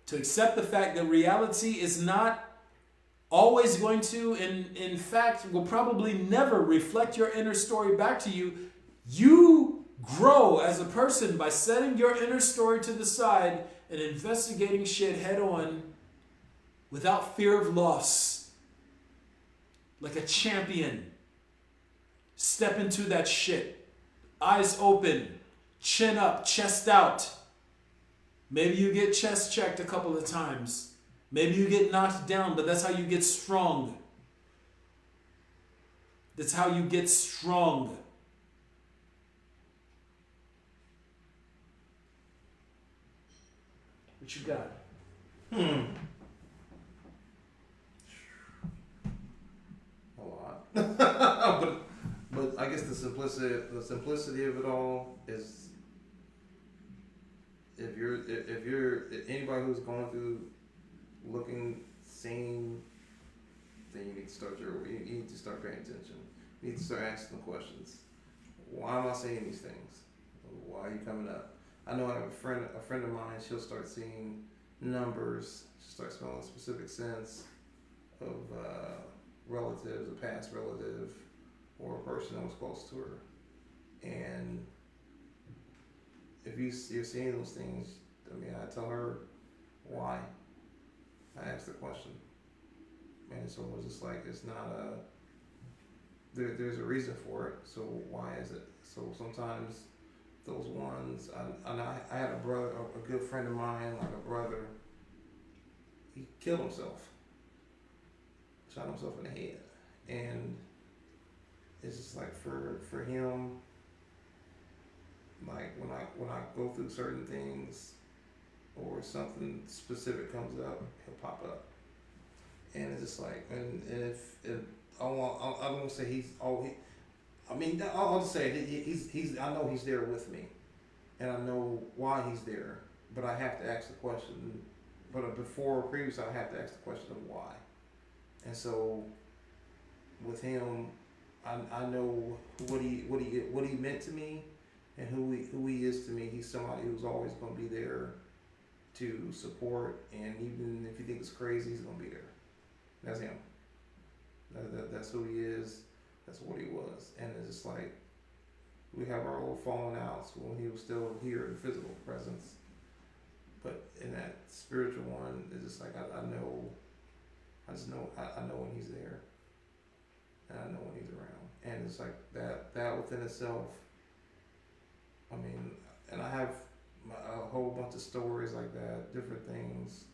to accept the fact that reality is not always going to, and in fact, will probably never reflect your inner story back to you. You grow as a person by setting your inner story to the side and investigating shit head on without fear of loss. Like a champion. Step into that shit. Eyes open, chin up, chest out. Maybe you get chest checked a couple of times. Maybe you get knocked down, but that's how you get strong. That's how you get strong. What you got? A lot. but I guess the simplicity of it all is, if you're anybody who's going through looking, seeing, then you need to start you need to start paying attention. You need to start asking questions. Why am I seeing these things? Why are you coming up? I know I have a friend of mine, she'll start seeing numbers, she'll start smelling a specific sense of relatives, a past relative, or a person that was close to her. And if you're seeing those things, I mean, I tell her why. I asked the question. And so it was just like, it's not there's a reason for it, so why is it? So sometimes those ones, I had a brother, a good friend of mine, like a brother, he killed himself. Shot himself in the head. And it's just like for him, like when I go through certain things or something specific comes up, he'll pop up. And it's just like, and if I don't want to say he's all he, I mean, I'll just say he's I know he's there with me, and I know why he's there, but I have to ask the question. But previously, I have to ask the question of why. And so with him, I know what he meant to me, and who he is to me. He's somebody who's always going to be there to support, and even if you think it's crazy, he's going to be there. That's him. That's who he is. That's what he was. And it's just like, we have our old falling outs when he was still here in physical presence. But in that spiritual one, it's just like, I know when he's there. And I know when he's around. And it's like that within itself, I mean, and I have a whole bunch of stories like that, different things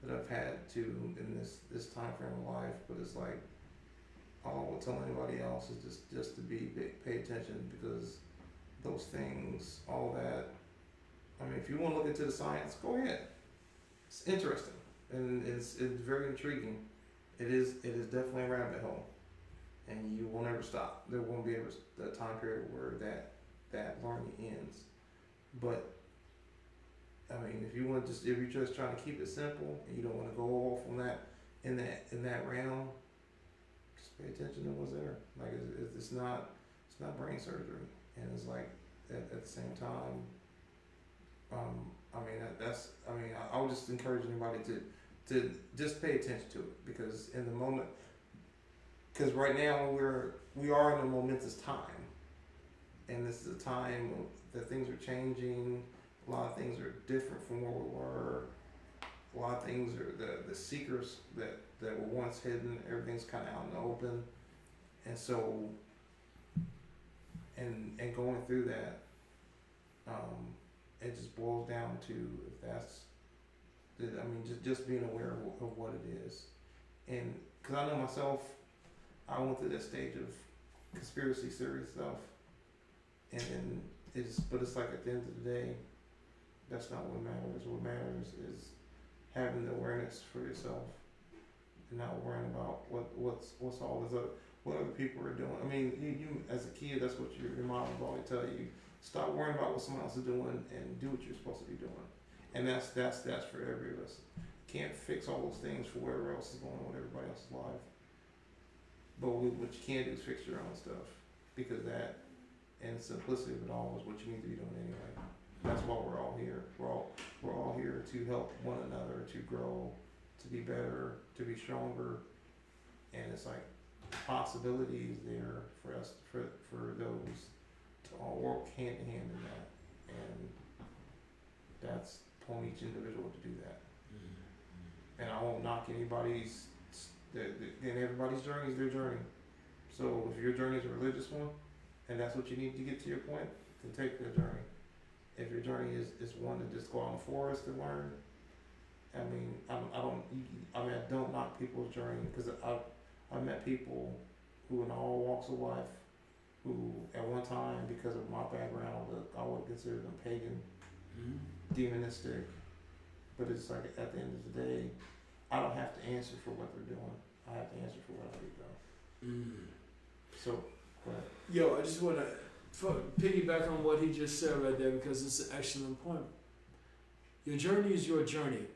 that I've had to in this time frame of life, but it's like, all I will tell anybody else is just to pay attention, because those things, all that, I mean, if you want to look into the science, go ahead. It's interesting, and it's very intriguing. It is definitely a rabbit hole, and you will never stop. There won't be a time period where that learning ends. But I mean, if you're just trying to keep it simple and you don't want to go off on that in that realm, just pay attention to what's there. Like it's not brain surgery, and it's like at the same time. I mean, I would just encourage anybody to just pay attention to it, because in the moment, because right now we are in a momentous time, and this is a time that things are changing. A lot of things are different from where we were. A lot of things are the secrets that were once hidden. Everything's kind of out in the open, and so and going through that, it just boils down to, if that's, I mean, just being aware of what it is, and because I know myself, I went through that stage of conspiracy theory stuff, and then it's like at the end of the day, That's not what matters. What matters is having the awareness for yourself and not worrying about what's all this other what other people are doing. I mean, you as a kid, that's what your mom would always tell you. Stop worrying about what someone else is doing and do what you're supposed to be doing. And that's for every of us. Can't fix all those things for whatever else is going on with everybody else's life. But what you can do is fix your own stuff, because that and the simplicity of it all is what you need to be doing anyway. That's why we're all here. We're all here to help one another, to grow, to be better, to be stronger, and it's like possibilities there for us, for those to all work hand in hand in that, and that's upon each individual to do that. And I won't knock anybody's. And everybody's journey is their journey. So if your journey is a religious one, and that's what you need to get to your point, then take that journey. If your journey is one to just go out in the forest and learn, I mean, I don't knock people's journey, because I've met people who in all walks of life, who at one time, because of my background, I would consider them pagan, demonistic, but it's like at the end of the day, I don't have to answer for what they're doing. I have to answer for what I do. So, go ahead. Yo, I just want to piggyback on what he just said right there, because it's an excellent point. Your journey is your journey.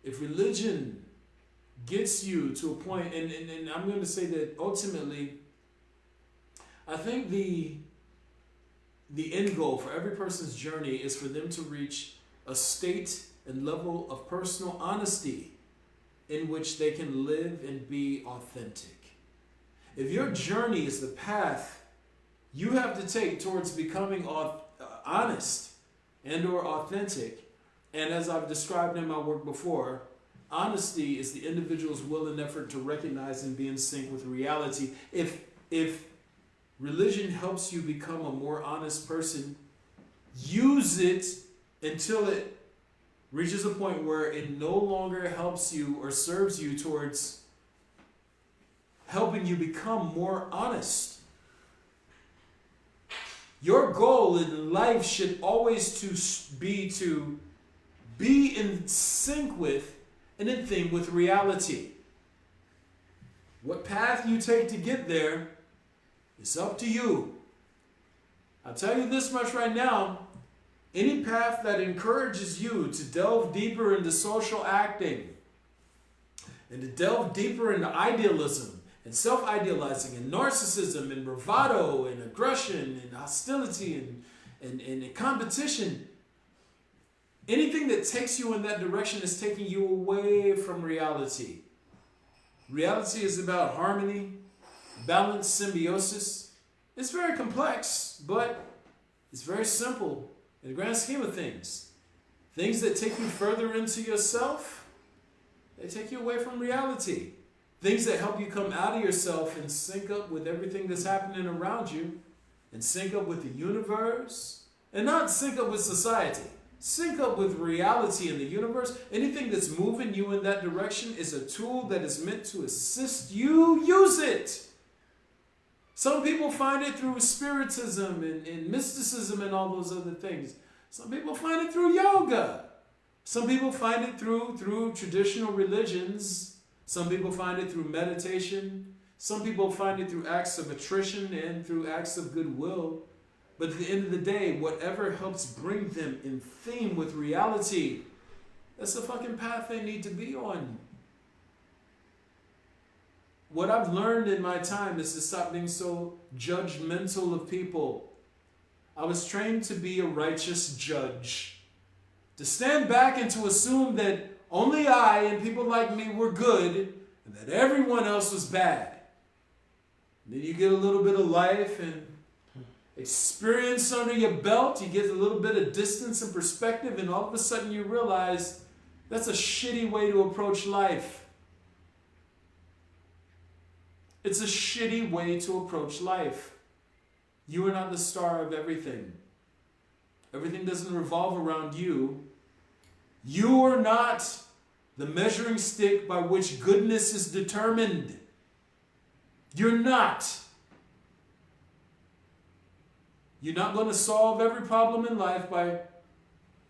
If religion gets you to a point, and I'm going to say that ultimately, I think the end goal for every person's journey is for them to reach a state and level of personal honesty in which they can live and be authentic. If your journey is the path you have to take towards becoming honest and or authentic, and as I've described in my work before, honesty is the individual's will and effort to recognize and be in sync with reality. If religion helps you become a more honest person, use it until it reaches a point where it no longer helps you or serves you towards helping you become more honest. Your goal in life should always be in sync with and in theme with reality. What path you take to get there is up to you. I'll tell you this much right now. Any path that encourages you to delve deeper into social acting and to delve deeper into idealism and self-idealizing and narcissism and bravado and aggression and hostility and competition, anything that takes you in that direction is taking you away from reality. Reality is about harmony, balance, symbiosis. It's very complex, but it's very simple. In the grand scheme of things, things that take you further into yourself, they take you away from reality. Things that help you come out of yourself and sync up with everything that's happening around you, and sync up with the universe, and not sync up with society. Sync up with reality in the universe. Anything that's moving you in that direction is a tool that is meant to assist you. Use it. Some people find it through spiritism and mysticism and all those other things. Some people find it through yoga. Some people find it through traditional religions. Some people find it through meditation. Some people find it through acts of attrition and through acts of goodwill. But at the end of the day, whatever helps bring them in theme with reality, that's the fucking path they need to be on. What I've learned in my time is to stop being so judgmental of people. I was trained to be a righteous judge, to stand back and to assume that only I and people like me were good and that everyone else was bad. And then you get a little bit of life and experience under your belt, you get a little bit of distance and perspective, and all of a sudden you realize that's a shitty way to approach life. It's a shitty way to approach life. You are not the star of everything. Everything doesn't revolve around you. You are not the measuring stick by which goodness is determined. You're not. You're not going to solve every problem in life by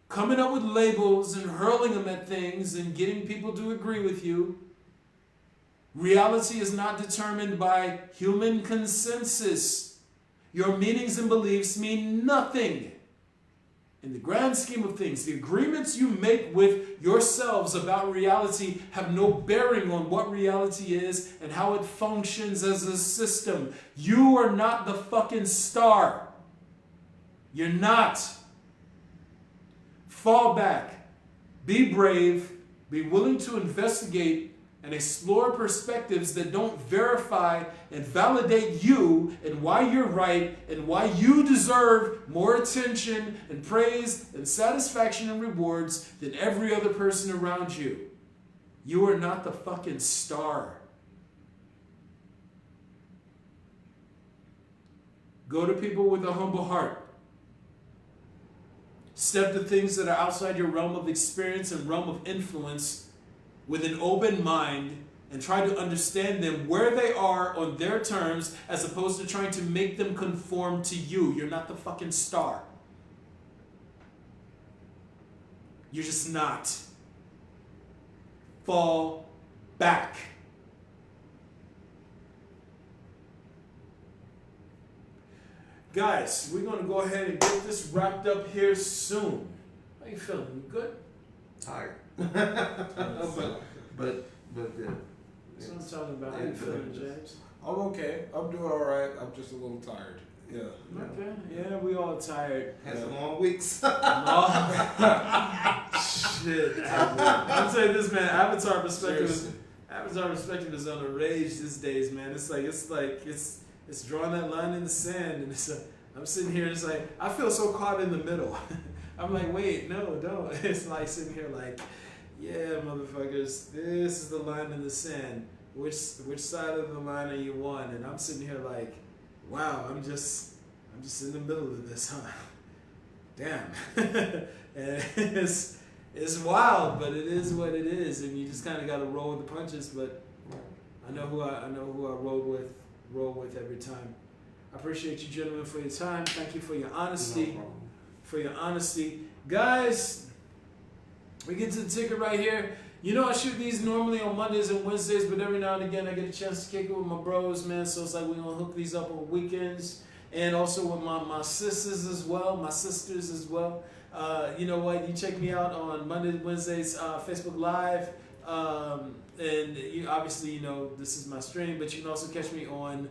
coming up with labels and hurling them at things and getting people to agree with you. Reality is not determined by human consensus. Your meanings and beliefs mean nothing. In the grand scheme of things, the agreements you make with yourselves about reality have no bearing on what reality is and how it functions as a system. You are not the fucking star. You're not. Fall back. Be brave. Be willing to investigate and explore perspectives that don't verify and validate you and why you're right and why you deserve more attention and praise and satisfaction and rewards than every other person around you. You are not the fucking star. Go to people with a humble heart. Step to things that are outside your realm of experience and realm of influence with an open mind and try to understand them where they are on their terms as opposed to trying to make them conform to you. You're not the fucking star. You're just not. Fall back. Guys, we're going to go ahead and get this wrapped up here soon. How you feeling? You good? Tired. but good. that's what I'm talking about. How you feeling, James? I'm okay. I'm doing all right. I'm just a little tired. Yeah. Okay. Yeah, we all tired. Had some long weeks. Shit. I'm telling you this, man. Avatar perspective is on the rage these days, man. It's drawing that line in the sand, and I'm sitting here and it's like I feel so caught in the middle. I'm like, wait, no, don't. It's like sitting here like, yeah, motherfuckers, this is the line in the sand. Which side of the line are you on? And I'm sitting here like, wow, I'm just in the middle of this, huh? Damn. And it's wild, but it is what it is, and you just kind of got to roll with the punches. But I know who I roll with every time. I appreciate you, gentlemen, for your time. Thank you for your honesty. Guys, we get to the ticket right here. You know I shoot these normally on Mondays and Wednesdays, but every now and again I get a chance to kick it with my bros, man. So it's like we're going to hook these up on weekends. And also with my sisters as well. You know what? You check me out on Mondays, Wednesdays, Facebook Live. And you obviously, this is my stream, but you can also catch me on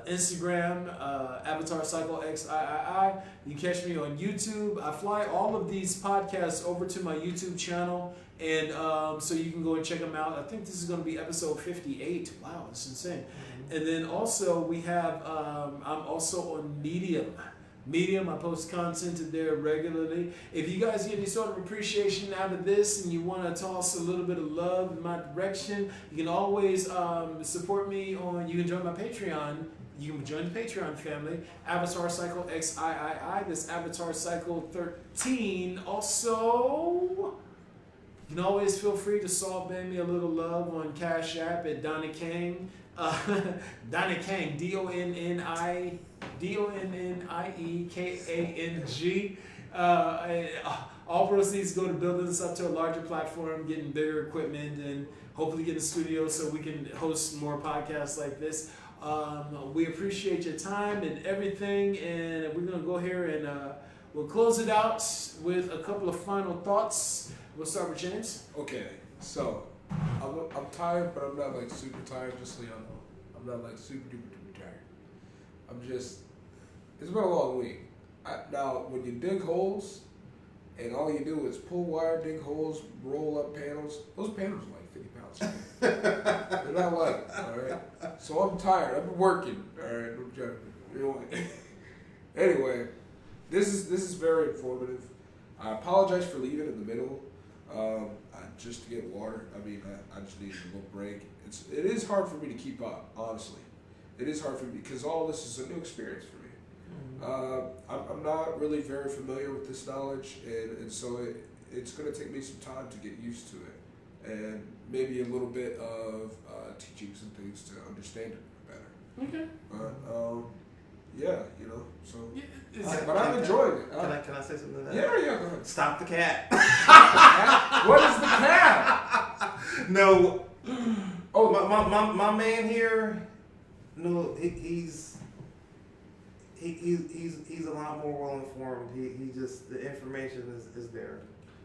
Instagram, Avatar Cycle XIII. You can catch me on YouTube. I fly all of these podcasts over to my YouTube channel, and so you can go and check them out. I think this is going to be episode 58. Wow, that's insane. Mm-hmm. And then also we have, I'm also on Medium. I post content there regularly. If you guys get any sort of appreciation out of this and you want to toss a little bit of love in my direction, you can always support me you can join my Patreon. You can join the Patreon family, Avatar Cycle XIII. This Avatar Cycle 13. Also, you can always feel free to salt band me a little love on Cash App at Donnie Kang. Donnie Kang, DonnieKang. All proceeds go to building this up to a larger platform, getting bigger equipment, and hopefully get a studio so we can host more podcasts like this. We appreciate your time and everything, and we're going to go here and we'll close it out with a couple of final thoughts. We'll start with James. Okay, so I'm tired, but I'm not like super tired, just so y'all know. I'm not like super duper tired. it's been a long week. Now, when you dig holes, and all you do is pull wire, dig holes, roll up panels, those panels are like 50 pounds. They're not light, all right? So I'm tired. I've been working, all right? Anyway, this is very informative. I apologize for leaving in the middle, just to get water. I just needed a little break. It is hard for me to keep up, honestly. It is hard for me because all this is a new experience for me. I'm not really very familiar with this knowledge, and so it's going to take me some time to get used to it, and maybe a little bit of teaching some things to understand it better. Okay. But yeah, you know. So, It's- but I'm enjoying it. Can I say something to that? Yeah, yeah. Go ahead. Stop the cat. What is the cat? No. Oh, My man here. No, he's a lot more well informed. He just the information is there.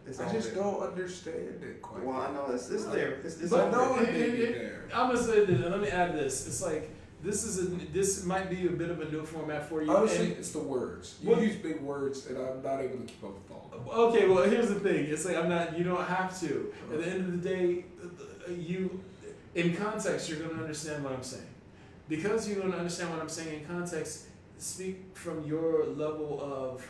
It's I all just there. don't understand it quite. Well, I know it's there. It's But all no, there. it may be there. I'm gonna say this, and let me add this. It's like this might be a bit of a new format for you. Honestly, and- it's the words. You Well- use big words, and I'm not able to keep up with all of them. Okay, well, here's the thing. It's like you don't have to. At the end of the day, in context, you're going to understand what I'm saying. Because you're going to understand what I'm saying in context, speak from your level of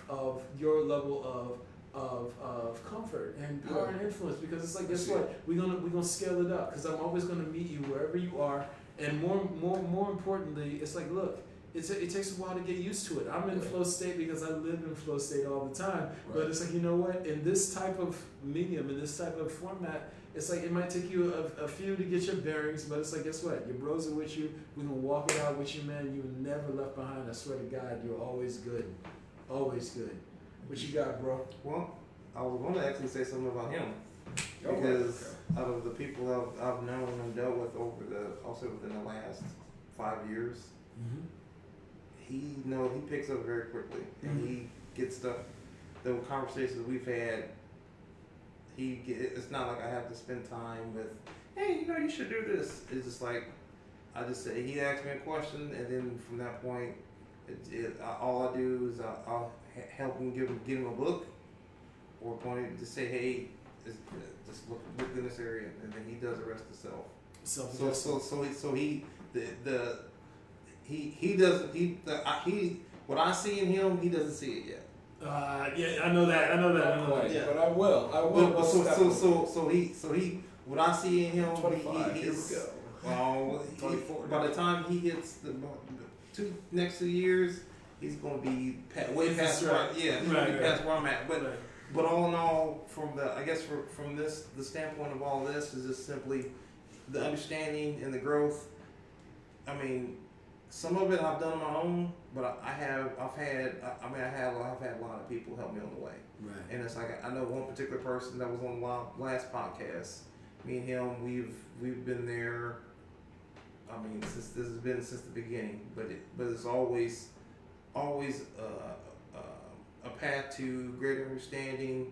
comfort and power and influence. Because it's like, guess what? We're gonna scale it up. Because I'm always going to meet you wherever you are. And more importantly, it's like, look. It takes a while to get used to it. I'm in flow state because I live in flow state all the time. But it's like, you know what? In this type of medium, in this type of format, it's like it might take you a few to get your bearings, but it's like, guess what? Your bros are with you. We're going to walk it out with you, man. You were never left behind. I swear to God, you're always good. Always good. What you got, bro? Well, I was going to actually say something about him because out of the people I've known and dealt with also within the last 5 years. Mm-hmm. He picks up very quickly, and he gets stuff. The conversations we've had, it's not like I have to spend time with, hey, you should do this. It's just like I just say he asks me a question, and then from that point, all I do is I'll help him give him a book, or point to say, hey, just look in this area, and then he does the rest himself. What I see in him, he doesn't see it yet. Yeah, I know that. Not quite, Yeah. but I will. What I see in him, 25. Here we go. Well, 24. by the time he hits the next 2 years, he's going to be way past where I'm at. But all in all, from the standpoint of all this is just simply the understanding and the growth. I mean, some of it I've done on my own, but I've had a lot of people help me on the way. Right. And it's like I know one particular person that was on the last podcast. Me and him, we've been there. I mean, since this has been since the beginning, but it's always a path to greater understanding.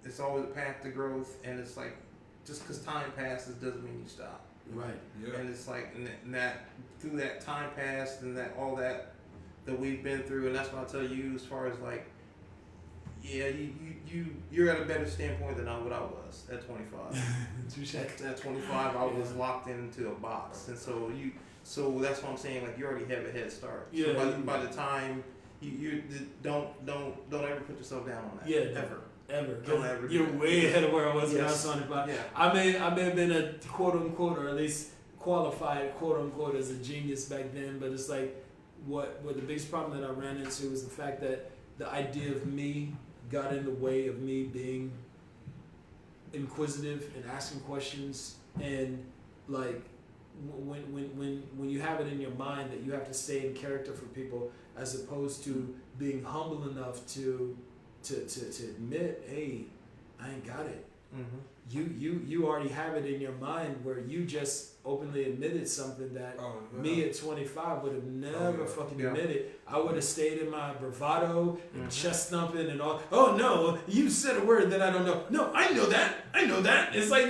It's always a path to growth, and it's like just because time passes doesn't mean you stop. Right. Yeah. And it's like and that through that time past and that all that we've been through, and that's what I tell you as far as like, yeah, you're at a better standpoint than what I was at 25. Touche. At 25, I was locked into a box, and so that's what I'm saying. Like you already have a head start. Yeah. So by the time you don't ever put yourself down on that. Yeah. Ever. Don't ever do You're that. way ahead of where I was Yes. when I was 25. Yeah. I may have been a quote unquote, or at least qualified quote unquote as a genius back then, but it's like what the biggest problem that I ran into was the fact that the idea of me got in the way of me being inquisitive and asking questions, and like when you have it in your mind that you have to stay in character for people as opposed to being humble enough to admit, hey, I ain't got it. Mm-hmm. You already have it in your mind where you just openly admitted something that me at 25 would have never fucking admitted. I would have stayed in my bravado and chest thumping and all. Oh no, you said a word that I don't know. No, I know that. It's like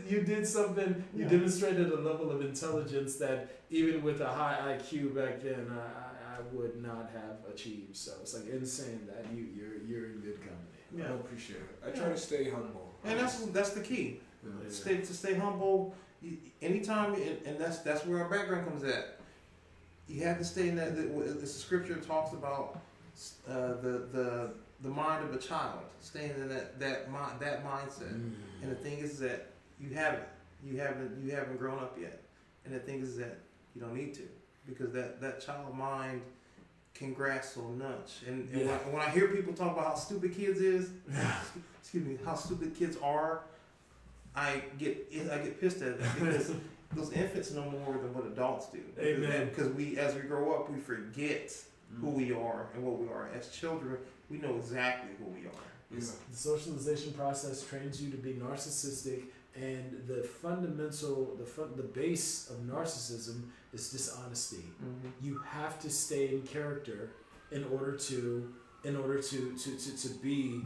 you did something. You demonstrated a level of intelligence that even with a high IQ back then, I would not have achieved. So it's like insane that you're in good company. Yeah. I appreciate it. I try to stay humble. And that's the key. Stay humble. Anytime, and that's where our background comes at. You have to stay in that. The scripture talks about the mind of a child, staying in that mindset. And the thing is that you haven't grown up yet. And the thing is that you don't need to, because that child mind can grasp so much. And when I hear people talk about how stupid kids how stupid kids are, I get pissed at that because those infants know more than what adults do. Amen. Because as we grow up, we forget who we are and what we are. As children, we know exactly who we are. Yeah. The socialization process trains you to be narcissistic, and the fundamental, the base of narcissism is dishonesty. You have to stay in character in order to be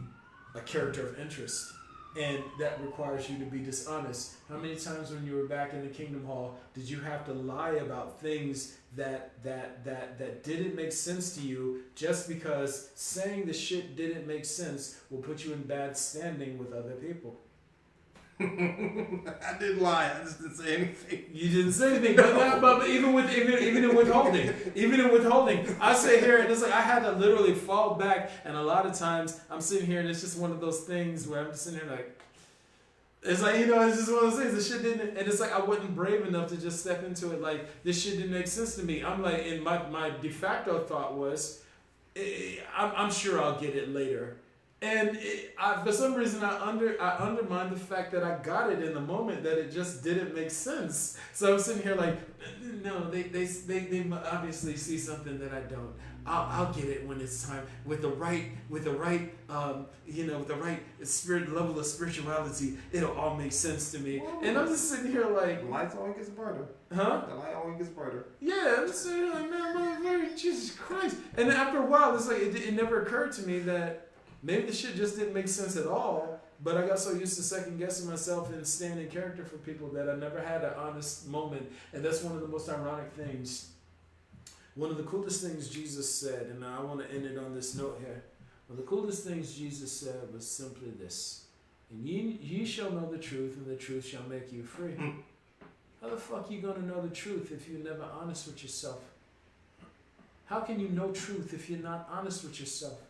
a character of interest. And that requires you to be dishonest. How many times when you were back in the Kingdom Hall did you have to lie about things that didn't make sense to you, just because saying the shit didn't make sense will put you in bad standing with other people? I didn't lie. I just didn't say anything. You didn't say anything, but even in withholding, I sit here and it's like I had to literally fall back, and a lot of times I'm sitting here and it's just one of those things where I'm just sitting here like, it's like, it's just one of those things. The shit didn't, and it's like I wasn't brave enough to just step into it. Like, this shit didn't make sense to me. I'm like, and my de facto thought was, I'm sure I'll get it later. And for some reason, I undermined the fact that I got it in the moment, that it just didn't make sense. So I'm sitting here like, no, they obviously see something that I don't. I'll get it when it's time, with the right spirit level of spirituality. It'll all make sense to me. Whoa. And I'm just sitting here like, The lights always gets brighter. huh? The light always gets brighter. Yeah, I'm just sitting here like, man, Jesus Christ. And then after a while, it's like it never occurred to me that maybe the shit just didn't make sense at all, but I got so used to second guessing myself and staying in character for people that I never had an honest moment. And that's one of the most ironic things. One of the coolest things Jesus said, and I want to end it on this note here. One of the coolest things Jesus said was simply this: and ye shall know the truth, and the truth shall make you free. How the fuck you gonna know the truth if you're never honest with yourself? How can you know truth if you're not honest with yourself?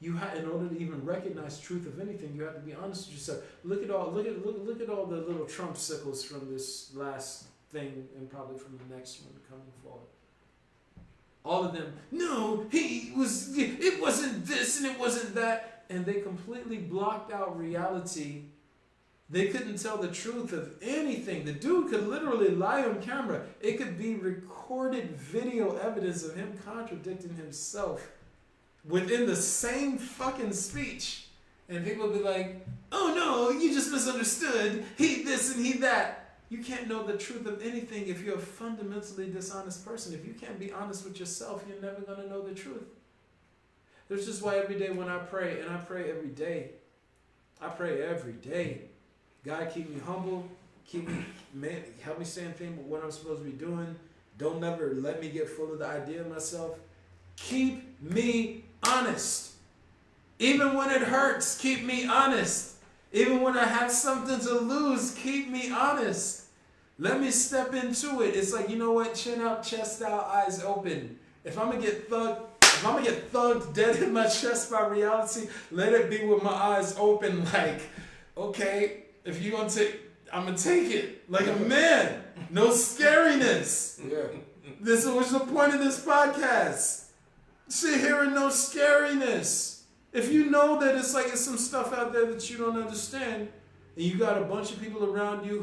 In order to even recognize truth of anything, you have to be honest with yourself. Look at all the little Trump sickles from this last thing, and probably from the next one coming forward. All of them, no, it wasn't this and it wasn't that, and they completely blocked out reality. They couldn't tell the truth of anything. The dude could literally lie on camera. It could be recorded video evidence of him contradicting himself within the same fucking speech. And people would be like, oh no, you just misunderstood. He this and he that. You can't know the truth of anything if you're a fundamentally dishonest person. If you can't be honest with yourself, you're never going to know the truth. That's just why every day when I pray, and I pray every day, God, keep me humble, help me stay in thing with what I'm supposed to be doing. Don't ever let me get full of the idea of myself. Keep me honest. Even when it hurts, keep me honest. Even when I have something to lose, keep me honest. Let me step into it. It's like, you know what? Chin out, chest out, eyes open. If I'm gonna get thugged dead in my chest by reality, let it be with my eyes open. Like, okay, if you're gonna take, I'm gonna take it like a man. No scariness. Yeah. This was the point of this podcast. Sit here and no scariness. If you know that it's some stuff out there that you don't understand, and you got a bunch of people around you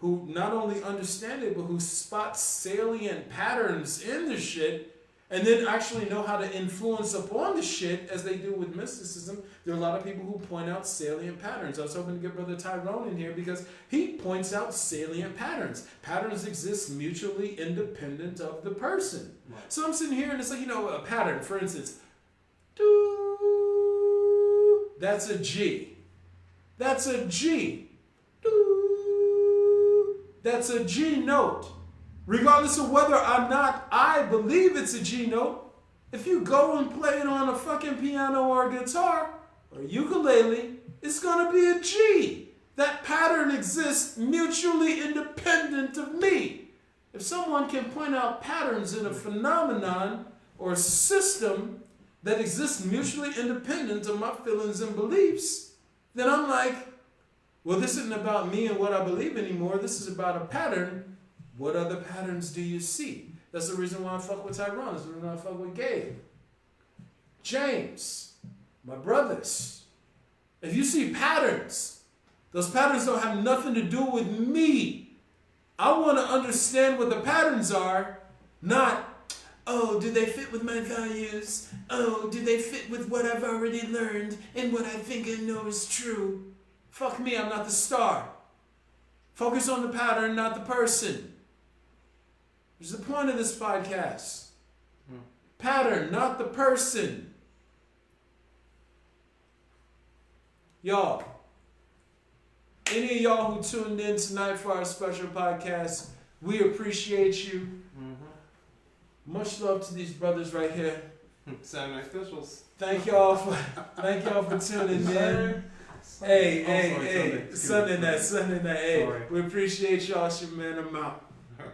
who not only understand it, but who spot salient patterns in the shit, and then actually know how to influence upon the shit, as they do with mysticism, there are a lot of people who point out salient patterns. I was hoping to get Brother Tyrone in here because he points out salient patterns. Patterns exist mutually independent of the person. Right. So I'm sitting here and it's like, a pattern, for instance, that's a G. That's a G. That's a G note. Regardless of whether or not I believe it's a G note, if you go and play it on a fucking piano or a guitar or ukulele, it's going to be a G. That pattern exists mutually independent of me. If someone can point out patterns in a phenomenon or a system that exists mutually independent of my feelings and beliefs, then I'm like, well, this isn't about me and what I believe anymore. This is about a pattern. What other patterns do you see? That's the reason why I fuck with Tyrone. That's the reason why I fuck with Gabe. James, my brothers. If you see patterns, those patterns don't have nothing to do with me. I want to understand what the patterns are, not, oh, do they fit with my values? Oh, do they fit with what I've already learned and what I think I know is true? Fuck me, I'm not the star. Focus on the pattern, not the person. Which is the point of this podcast. Pattern, not the person. Y'all, any of y'all who tuned in tonight for our special podcast, we appreciate you. Much love to these brothers right here. Saturday Night Specials. Thank y'all for tuning in. Hey, Sunday night. Hey, Sorry. we appreciate y'all. It's your man. I'm out. All right.